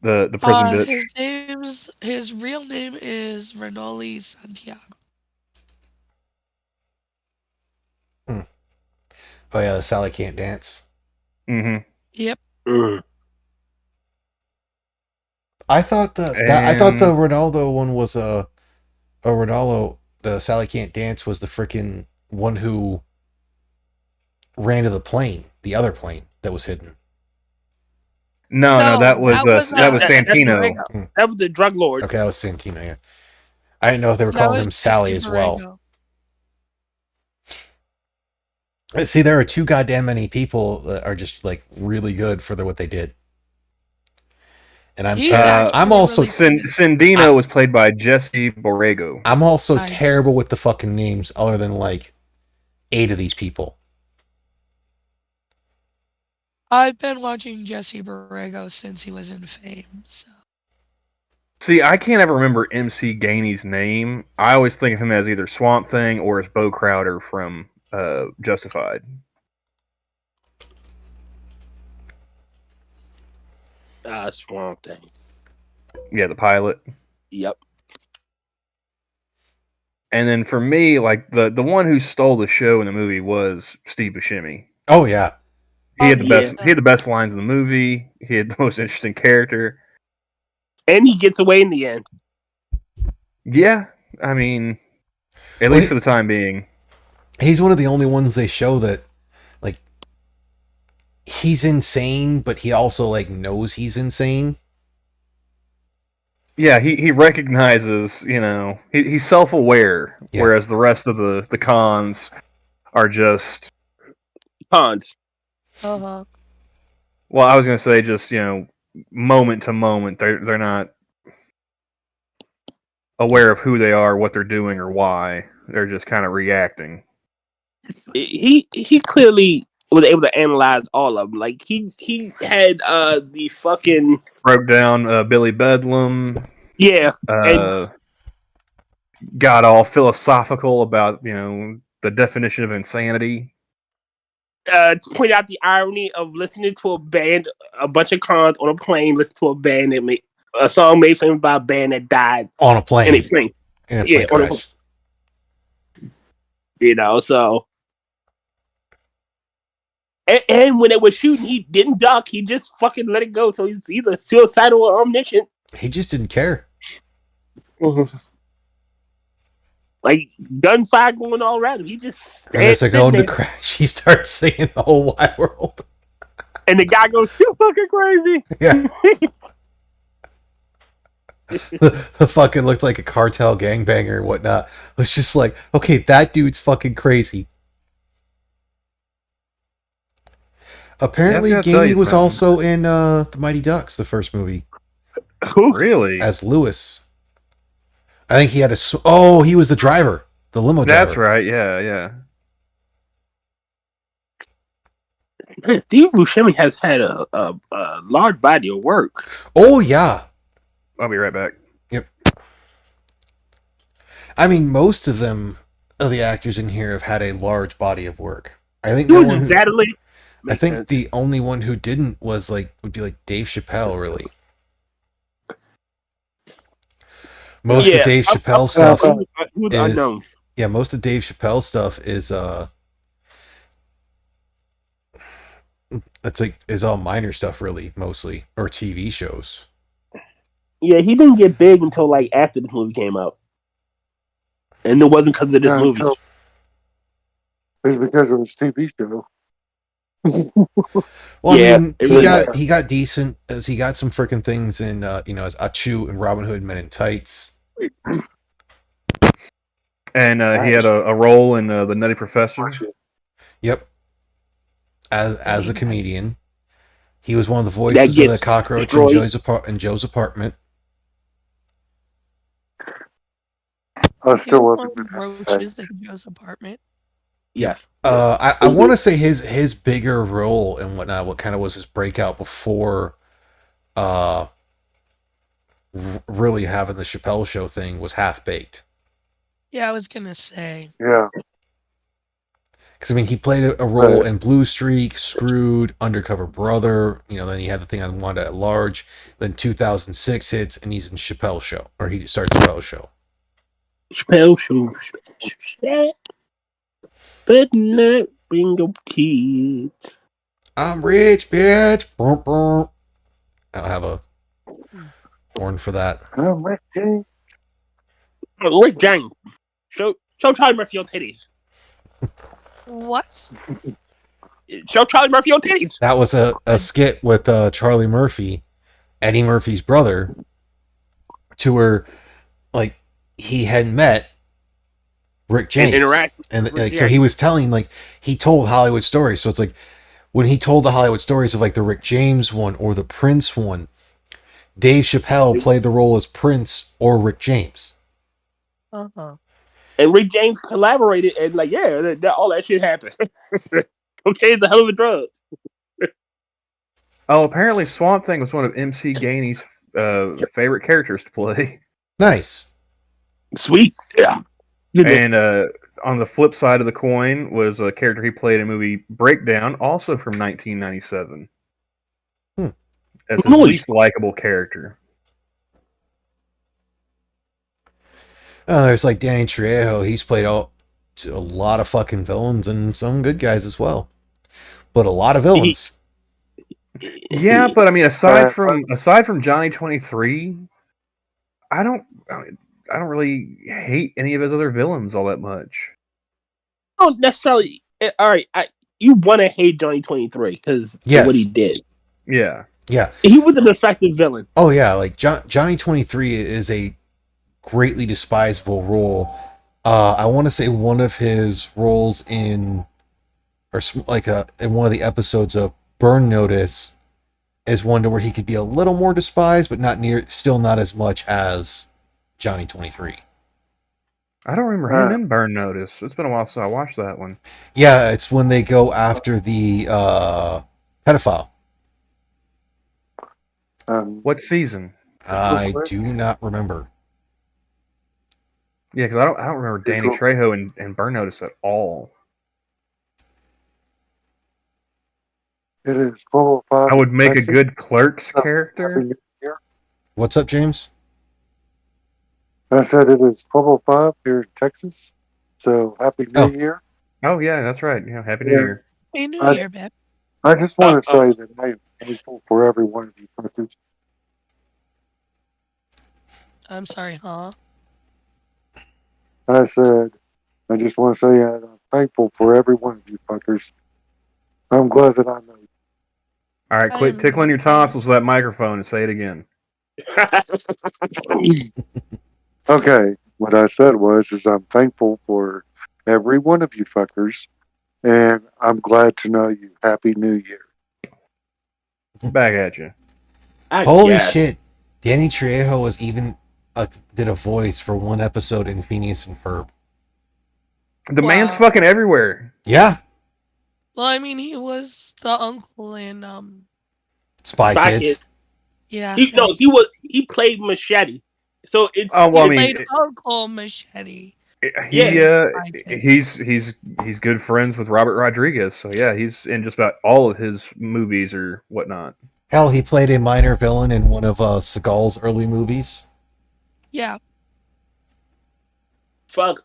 The prison bitch. His real name is Renoli Santiago. Oh yeah, the Sally Can't Dance. Mm-hmm. Yep. Mm. I thought the Ronaldo one was Ronaldo. The Sally Can't Dance was the freaking one who ran to the plane, the other plane that was hidden. No, that was that's Santino. Borrego. That was the drug lord. Okay, that was Santino. Yeah, I didn't know if they were That calling was him Sally Jesse as well. Borrego. See, there are too goddamn many people that are just like really good for what they did, and He's actually I'm also really good. Sandino was played by Jesse Borrego. I'm also I- terrible with the fucking names, other than like 8 of these people. I've been watching Jesse Borrego since he was in Fame. So See, I can't ever remember MC Gainey's name. I always think of him as either Swamp Thing or as Bo Crowder from Justified. Swamp Thing. Yeah, the pilot. Yep. And then for me, like the one who stole the show in the movie was Steve Buscemi. Oh yeah, He had the yeah. best. He had the best lines in the movie. He had the most interesting character. And he gets away in the end. Yeah, I mean, at Well, least for the time being. he's one of the only ones they show that like he's insane, but he also like knows he's insane. Yeah, he recognizes, he's self-aware, Yeah. whereas the rest of the cons are just, Cons. uh-huh. well, I was going to say just, moment to moment. They're not aware of who they are, what they're doing, or why. They're just kind of reacting. He clearly was able to analyze all of them. Like he had the fucking Broke down Billy Bedlam. yeah. Got all philosophical about, the definition of insanity. To point out the irony of listening to a bunch of cons on a plane, listen to a song made famous by a band that died On a plane. in a plane. In a Yeah, plane on a crash. So. And when they were shooting, he didn't duck. He just fucking let it go. So he's either suicidal or omniscient. He just didn't care. Like gunfire going all around him. He just And as they're sitting going to there. crash, he starts singing the whole wide world. And the guy goes, "You fucking crazy." Yeah. fucking looked like a cartel gangbanger and whatnot. It was just like, okay, that dude's fucking crazy. Apparently, gotta tell Gamey you was something. also in The Mighty Ducks, the first movie, Who? Really? as Lewis. I think he had he was the driver, the limo driver. That's right. Yeah, yeah. Man, Steve Buscemi has had a large body of work. Oh yeah, I'll be right back. I mean, most of the actors in here have had a large body of work. I think He the was one exactly. I think the only one who didn't would be like Dave Chappelle, really. Most of Dave Chappelle stuff Who's is unknown. most of Dave Chappelle stuff is all minor stuff, really, mostly, or TV shows. Yeah, he didn't get big until like after this movie came out, and it wasn't because of this movie. It's because of his TV show. Well, Yeah, I mean, it really he got decent as he got some freaking things in as Achu and Robin Hood Men in Tights. And he had a role in The Nutty Professor. Yep. As a comedian, he was one of the That voices of the gets cockroach destroyed. in Joe's apartment. I He still was wasn't one of the roaches in Joe's apartment. Yes. I want to say his bigger role and whatnot, what kind of was his breakout before really having the Chappelle Show thing, was Half Baked. Yeah, I was gonna say. Yeah. Because I mean, he played a role in Blue Streak, Screwed, Undercover Brother. Then he had the thing on Wanda at Large. Then 2006 hits, and he's in Chappelle Show, or he starts Chappelle Show. Chappelle Show. But not bingo kids. I'm rich, bitch. Brum, brum. I'll have a horn for that. I'm Rick James. Rick James. Show Charlie Murphy your titties. What? Show Charlie Murphy your titties. That was a skit with Charlie Murphy, Eddie Murphy's brother, to where like he had met Rick James, and so he was telling he told Hollywood stories. So it's like when he told the Hollywood stories of like the Rick James one or the Prince one, Dave Chappelle played the role as Prince or Rick James. Uh-huh. And Rick James collaborated, and all that shit happened. Cocaine's a hell of a drug. Oh, apparently Swamp Thing was one of MC Gainey's favorite characters to play. Nice. Sweet. Yeah. And on the flip side of the coin was a character he played in the movie Breakdown, also from 1997. As his least likable character. There's like Danny Trejo. He's played a lot of fucking villains and some good guys as well, but a lot of villains. Yeah, but I mean, aside from Johnny 23, I don't really hate any of his other villains all that much. I don't necessarily. All right, you want to hate Johnny 23 because of what he did. Yeah. Yeah. He was an effective villain. Oh yeah, like Johnny 23 is a greatly despisable role. I want to say one of his roles in one of the episodes of Burn Notice is one to where he could be a little more despised, but still not as much as Johnny 23. I don't remember him in Burn Notice. It's been a while since I watched that one. Yeah, it's when they go after the pedophile. What season? I do not remember. Yeah, because I don't remember Danny Trejo in Burn Notice at all. It is 405. I would make a good Clerks character. What's up, James? I said it is 12:05 here in Texas. So happy New Year. Oh yeah, that's right. Yeah, happy New Year. Happy New Year, babe. I just want to say that I am thankful for every one of you fuckers. I'm sorry, huh? I said, I just want to say that I'm thankful for every one of you fuckers. I'm glad that I know you. All right, quit tickling your tonsils with that microphone and say it again. Okay, what I said is I'm thankful for every one of you fuckers, and I'm glad to know you. Happy New Year. Back at you. I Holy guess. shit! Danny Trejo was even did a voice for one episode in Phineas and Ferb. The man's Wow. fucking everywhere. Yeah, Well, I mean, he was the uncle in Spy Spy Kids. Kids. yeah. He played Machete. So it's Oh well, I He mean, played Uncle Machete. Yeah. he's good friends with Robert Rodriguez, so yeah, he's in just about all of his movies or whatnot. Hell, he played a minor villain in one of Seagal's early movies. Yeah. fuck.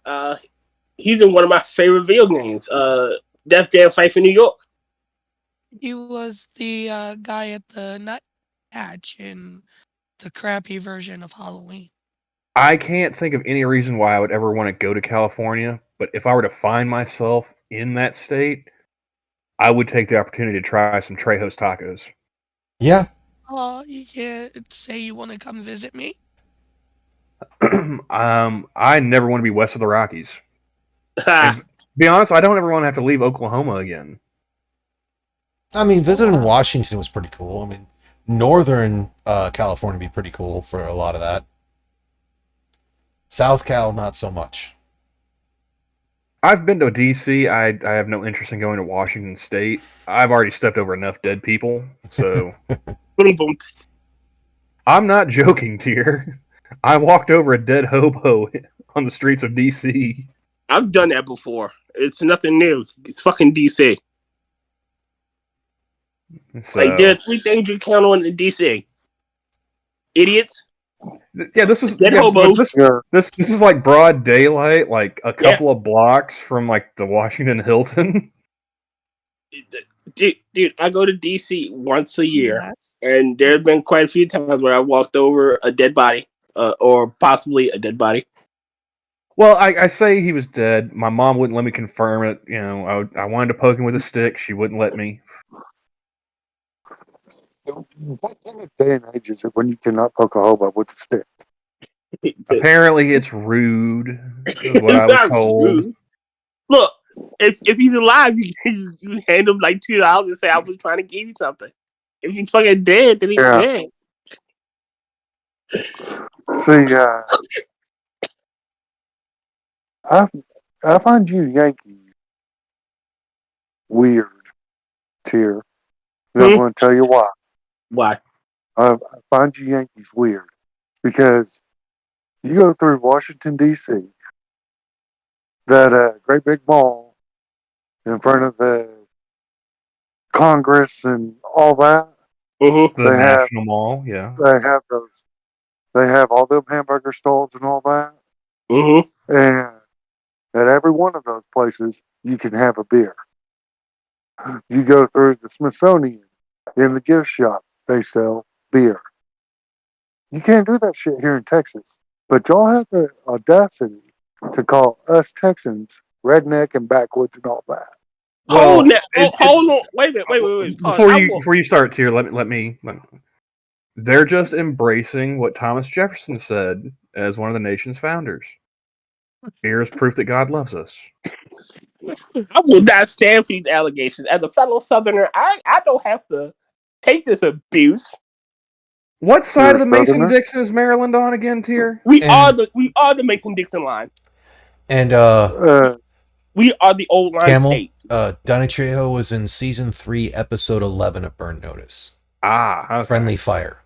He's in one of my favorite video games. Death Jam Fight for New York. He was the guy at the nut hatch in the crappy version of Halloween. I can't think of any reason why I would ever want to go to California, but if I were to find myself in that state, I would take the opportunity to try some Trejo's tacos. Yeah, Oh, you can't say you want to come visit me? I never want to be west of the Rockies. And to be honest, I don't ever want to have to leave Oklahoma again. I mean, visiting wow. Washington was pretty cool. I mean, Northern California would be pretty cool for a lot of that. South Cal, not so much. I've been to DC. I have no interest in going to Washington State. I've already stepped over enough dead people, so Boom, boom. I'm not joking, Tier. I walked over a dead hobo on the streets of DC. I've done that before. It's nothing new. It's fucking DC. So, Like there are three things you count on in DC. Idiots. yeah, this was Dead yeah, hobos. this was like broad daylight, like a couple of blocks from like the Washington Hilton. Dude, I go to DC once a year, Yes. and there have been quite a few times where I walked over a dead body, or possibly a dead body. Well, I say he was dead. My mom wouldn't let me confirm it. You know, I wanted to poke him with a stick. She wouldn't let me. What kind of day and age is it when you cannot poke a hobo with a stick? Apparently, it's rude. Is what It's I was not told. rude. Look, if he's alive, you hand him like $2 and say I was trying to give you something. If he's fucking dead, then he's dead. See, I find you Yankees weird, Tier. And I'm going to tell you why. Why? I find you Yankees weird because you go through Washington, D.C., that great big mall in front of the Congress and all that. Mm-hmm. The They have- National Mall, yeah. They have those. They have all them hamburger stalls and all that. Mm-hmm. And at every one of those places, you can have a beer. You go through the Smithsonian, in the gift shop, they sell beer. You can't do that shit here in Texas. But y'all have the audacity to call us Texans redneck and backwoods and all that. Well, Hold on. Wait a minute. Wait. Before you start, Tier, let me. They're just embracing what Thomas Jefferson said as one of the nation's founders. Beer is proof that God loves us. I will not stand for these allegations. As a fellow Southerner, I don't have to take this abuse. What side You're of the a Southerner? Mason-Dixon is Maryland on again, Tier? We are the Mason-Dixon line. And We are the old line Camel, state. Danny Trejo was in season 3, episode 11 of Burn Notice. Okay. Friendly Fire.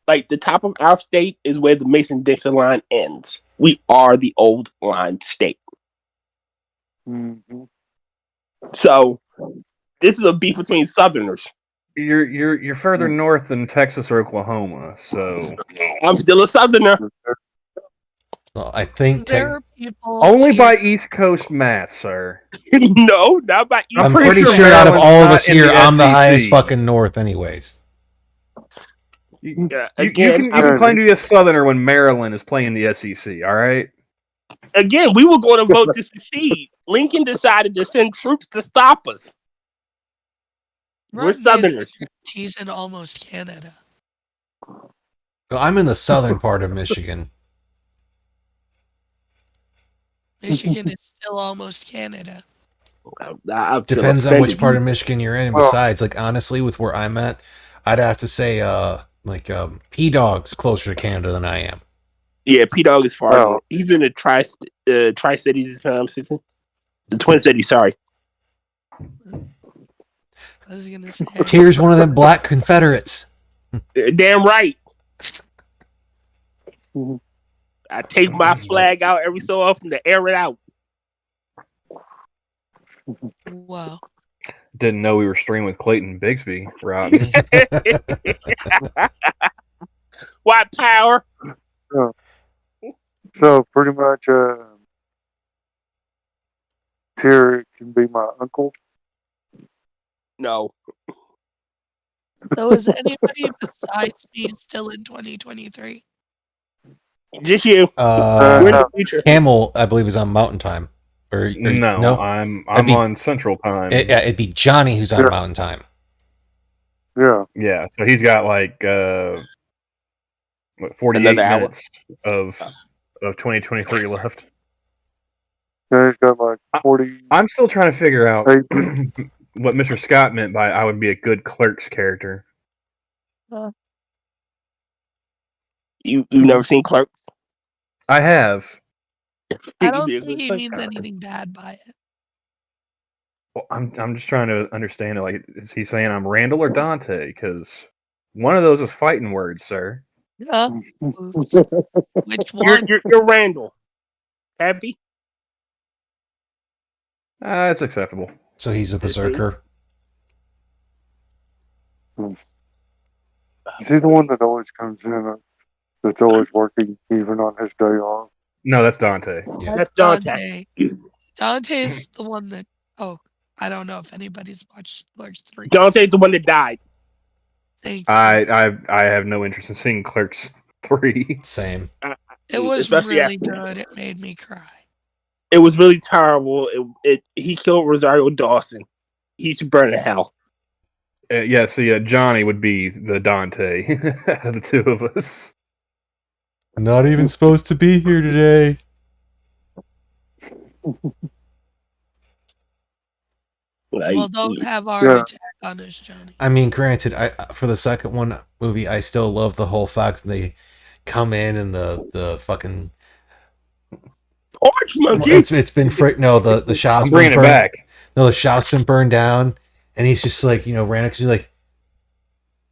Like the top of our state is where the Mason-Dixon line ends. We are the old line state. Mm-hmm. So this is a beef between Southerners. You're further north than Texas or Oklahoma, so I'm still a Southerner. Well, I think There are people only by here- East Coast math, sir. No, not by you. I'm pretty pretty sure sure out of Maryland's all of not us in here, the I'm the SEC. highest fucking north, anyways. You Again, can claim to be a Southerner when Maryland is playing the SEC. All right. Again, we were going to vote to secede. Lincoln decided to send troops to stop us. We're Rotn Southerners. He's in almost Canada. Well, I'm in the southern part of Michigan. Michigan is still almost Canada. I feel Depends on which offended. part of Michigan you're in. Well- Besides, like honestly, with where I'm at, I'd have to say, P Dog's closer to Canada than I am. Yeah, P Dog is far. Oh. North. He's in the Tri Cities. The Twin Cities. Sorry. I was gonna say. Tears one of them black Confederates. Damn right. Mhm. I take my flag out every so often to air it out. Wow. Didn't know we were streaming with Clayton Bigsby, Rotn. White power. So pretty much, Terry can be my uncle. No. So is anybody besides me still in 2023? Just you. Uh, We're in the future. Camel, I believe, is on Mountain Time. Or No, I'm That'd be- on Central Time. it'd be Johnny who's on Yeah. Mountain Time. Yeah. Yeah, so he's got like 48 Another hour. minutes of 2023 left. Yeah, he's got like 40. I'm still trying to figure out Hey. what Mr. Scott meant by I would be a good Clerks character. You've never seen Clerk? I have. I don't You'd be a think good he Clerk means character. anything bad by it. Well, I'm just trying to understand it. Like, is he saying I'm Randall or Dante? Because one of those is fighting words, sir. Yeah. Oops. Which one? You're Randall. Happy? It's acceptable. So he's a berserker. Is he the one that always comes in, that's always working even on his day off? No, that's Dante. Yeah. That's Dante. Dante's the one that. Oh, I don't know if anybody's watched Clerks 3. Dante's the one that died. Thank you. I have no interest in seeing Clerks 3. Same. It was Especially really after- good. It made me cry. It was really terrible. He killed Rosario Dawson. He should burn in hell. Yeah, see, Johnny would be the Dante out of the two of us. Not even supposed to be here today. Like, Well, don't have our Yeah. attack on us, Johnny. I mean, granted, for the second one movie, I still love the whole fact they come in and the fucking Orange Monkey. it's been the shop's I'm been bringing it burned. back. No, the shop's been burned down, and he's just like, Rannoch's just like,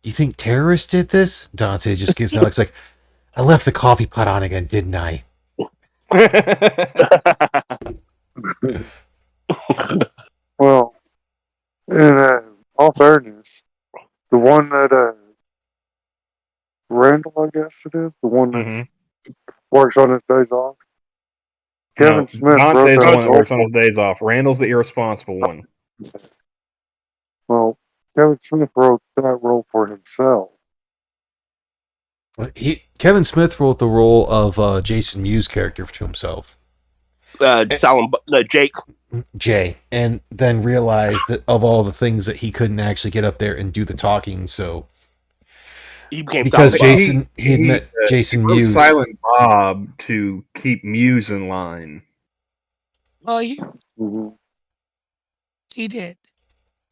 "You think terrorists did this?" Dante just gives Alex like, "I left the coffee pot on again, didn't I?" Well, in all fairness, the one that Randall, I guess it is, the one that Mhm. works on his days off. Kevin No, Smith wrote Dante's that the one that works on role. his days off. Randall's the irresponsible one. Well, Kevin Smith wrote that role for himself. Kevin Smith wrote the role of Jason Mewes' character to himself, Jake. Jay, and then realized that of all the things that he couldn't actually get up there and do the talking, so He became because Silent Bob. Jason he had met Jason Wrote Mewes. Silent Bob to keep Muse in line. Well, Mhm. he did.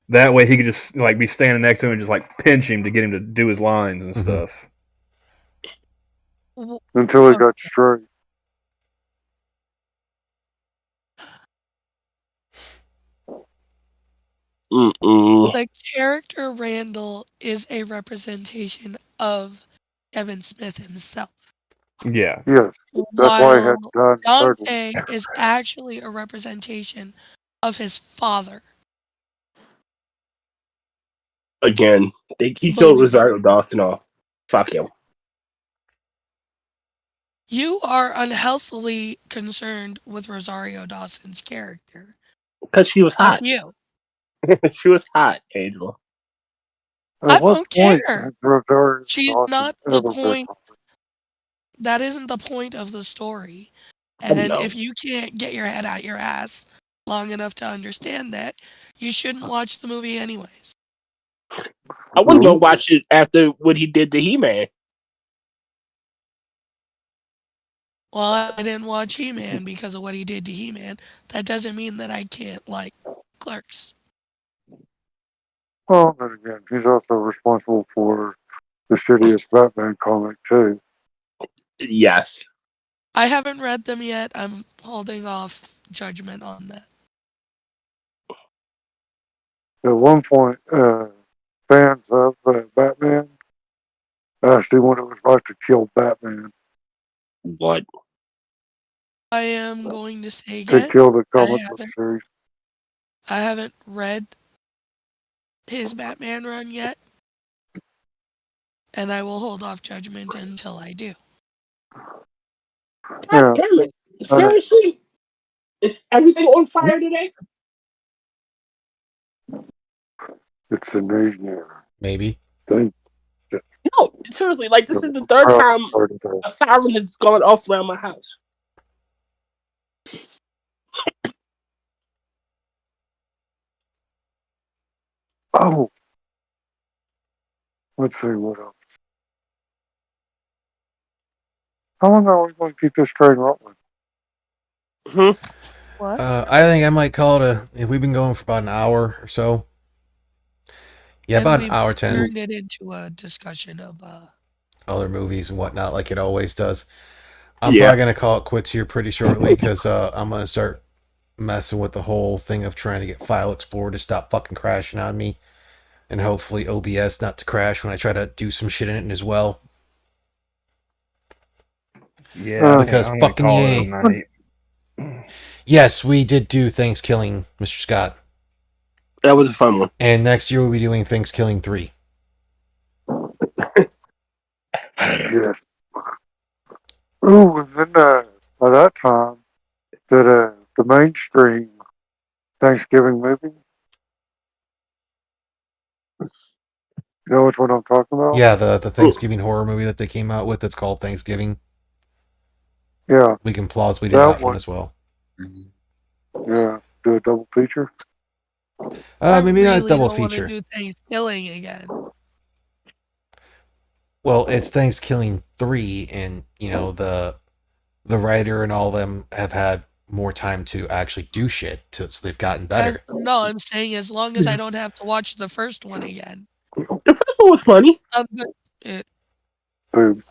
That way he could just like be standing next to him and just like pinch him to get him to do his lines and Mhm. stuff. W- Until he got straight. The character Randall is a representation of Kevin Smith himself. Yeah. Yes, that's why he had While John Turtle. Dante is actually a representation of his father. Again, he killed Rosario Dawson off. Fuck him. You are unhealthily concerned with Rosario Dawson's character. Because she was Fuck hot. you. She was hot, Angel. At I what don't point care. has Rosario She's Dawson not the ever been point. hot? That isn't the point of the story. And no. if you can't get your head out your ass long enough to understand that, you shouldn't watch the movie anyways. I was gonna watch it after what he did to He-Man. Well, I didn't watch He-Man because of what he did to He-Man. That doesn't mean that I can't like Clerks. Well, then again, he's also responsible for the shittiest Batman comic too. Yes. I haven't read them yet. I'm holding off judgment on that. At one point, fans of Batman asked him what it was like to kill Batman, What? I am going to say to again, kill the I comic book haven't series. I haven't read his Batman run yet, and I will hold off judgment until I do. Yeah. Damn it. Seriously? Is everything on fire today? It's a new year. Maybe. Thank No, seriously. Like, this is the you. third time Started that. a siren has gone off around my house. Oh, let's see what else. How long are we going to keep this train rolling? Hmm? What? I think I might call it a. We've been going for about an hour or so. Yeah, And about an we've hour 10. turned it into a discussion of Other movies and whatnot, like it always does. I'm Yeah. probably gonna call it quits here pretty shortly because I'm gonna start messing with the whole thing of trying to get File Explorer to stop fucking crashing on me, and hopefully OBS not to crash when I try to do some shit in it as well. Yeah, I think Because I'm gonna fucking call it yay. a night. Yes, we did do Thanksgiving, Mr. Scott, That was a fun one. and next year we'll be doing Thanksgiving 3. Yes. Ooh, and then by that time, that the mainstream Thanksgiving movie. You know which one I'm talking about? Yeah, the Thanksgiving horror movie that they came out with that's called Thanksgiving. Yeah, We can plausibly do that that one one. as well. Yeah, do a double feature. I Maybe not a really double don't want to feature. do Thanksgiving again. Well, it's Thanksgiving 3, and the writer and all of them have had more time to actually do shit, so they've gotten better. No, I'm saying as long as I don't have to watch the first one again, The first one was funny. I'm good. Boom.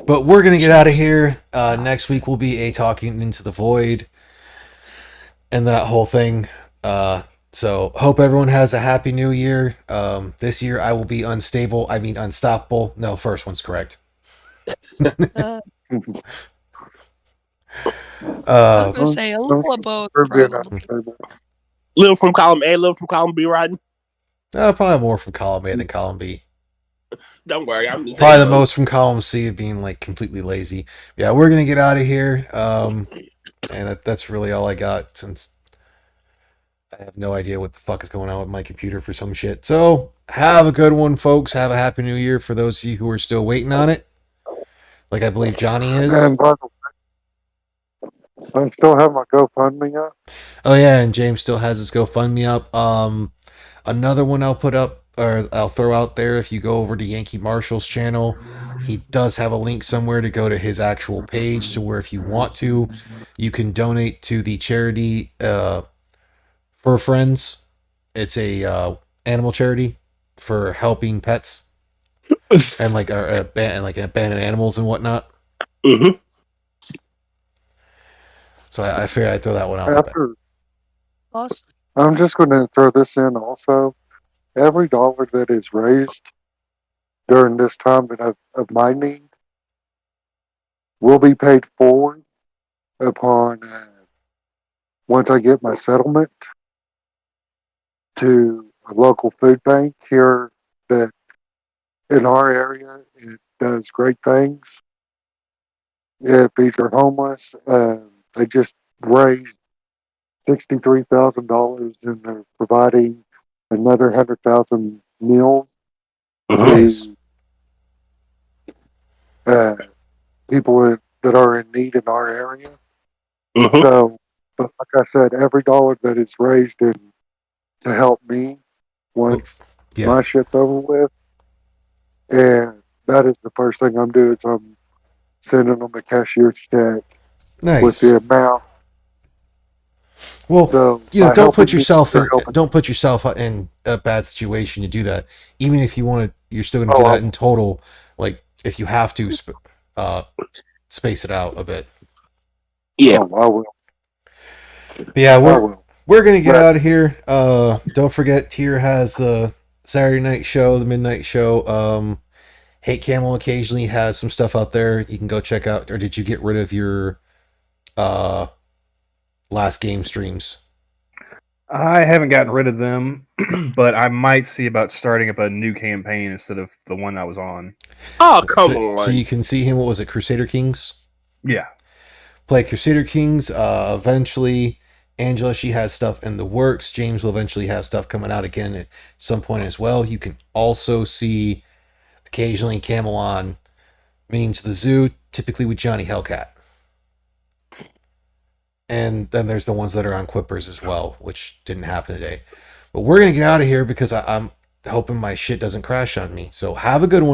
But we're gonna get out of here. Next week will be a Talking Into the Void and that whole thing. So hope everyone has a happy new year. This year I will be unstable. I mean unstoppable. No, first one's correct. I was gonna say a little of both, probably. Little from column A, little from column B, Rodney. Probably more from column A than column B. Don't worry, I'm just Probably the most from column C of being like completely lazy. Yeah, we're gonna get out of here. And that's really all I got since I have no idea what the fuck is going on with my computer for some shit. So have a good one, folks. Have a happy new year for those of you who are still waiting on it. Like I believe Johnny is. And by the way, I still have my GoFundMe up. Oh yeah, and James still has his GoFundMe up. Another one I'll put up or I'll throw out there if you go over to Yankee Marshall's channel. He does have a link somewhere to go to his actual page to where if you want to, you can donate to the charity Fur Friends. It's a animal charity for helping pets and like abandoned animals and whatnot. Mm-hmm. So I figured I'd throw that one out there. Awesome. I'm just going to throw this in also. Every dollar that is raised during this time of my need will be paid forward upon once I get my settlement to a local food bank here that in our area it does great things. It feeds the homeless. They just raised $63,000 and they're providing another 100,000 meals Nice. to people that are in need in our area. Mm-hmm. So, but like I said, every dollar that is raised in to help me once Yeah. my shit's over with, and that is the first thing I'm doing. Is I'm sending them a cashier's check with Nice. the amount. Well, So you know, by don't helping put yourself they're in helping. don't put yourself in a bad situation to do that. Even if you want to, you're still going to Oh, do I- that in total. Like if you have to, space it out a bit. Yeah. Oh, I will. But yeah, I we're will. gonna get Right. out of here. Don't forget, Tier has the Saturday night show, the midnight show. Hate Camel occasionally has some stuff out there you can go check out. Or did you get rid of your last game streams? I haven't gotten rid of them, but I might see about starting up a new campaign instead of the one I was on. Oh, come So on. you can see him. What was it, Crusader Kings? Yeah. Play Crusader Kings. Eventually, Angela, she has stuff in the works. James will eventually have stuff coming out again at some point as well. You can also see occasionally Camel on Meetings the Zoo, typically with Johnny Hellcat. And then there's the ones that are on Quippers as well, which didn't happen today. But we're going to get out of here because I'm hoping my shit doesn't crash on me. So have a good one.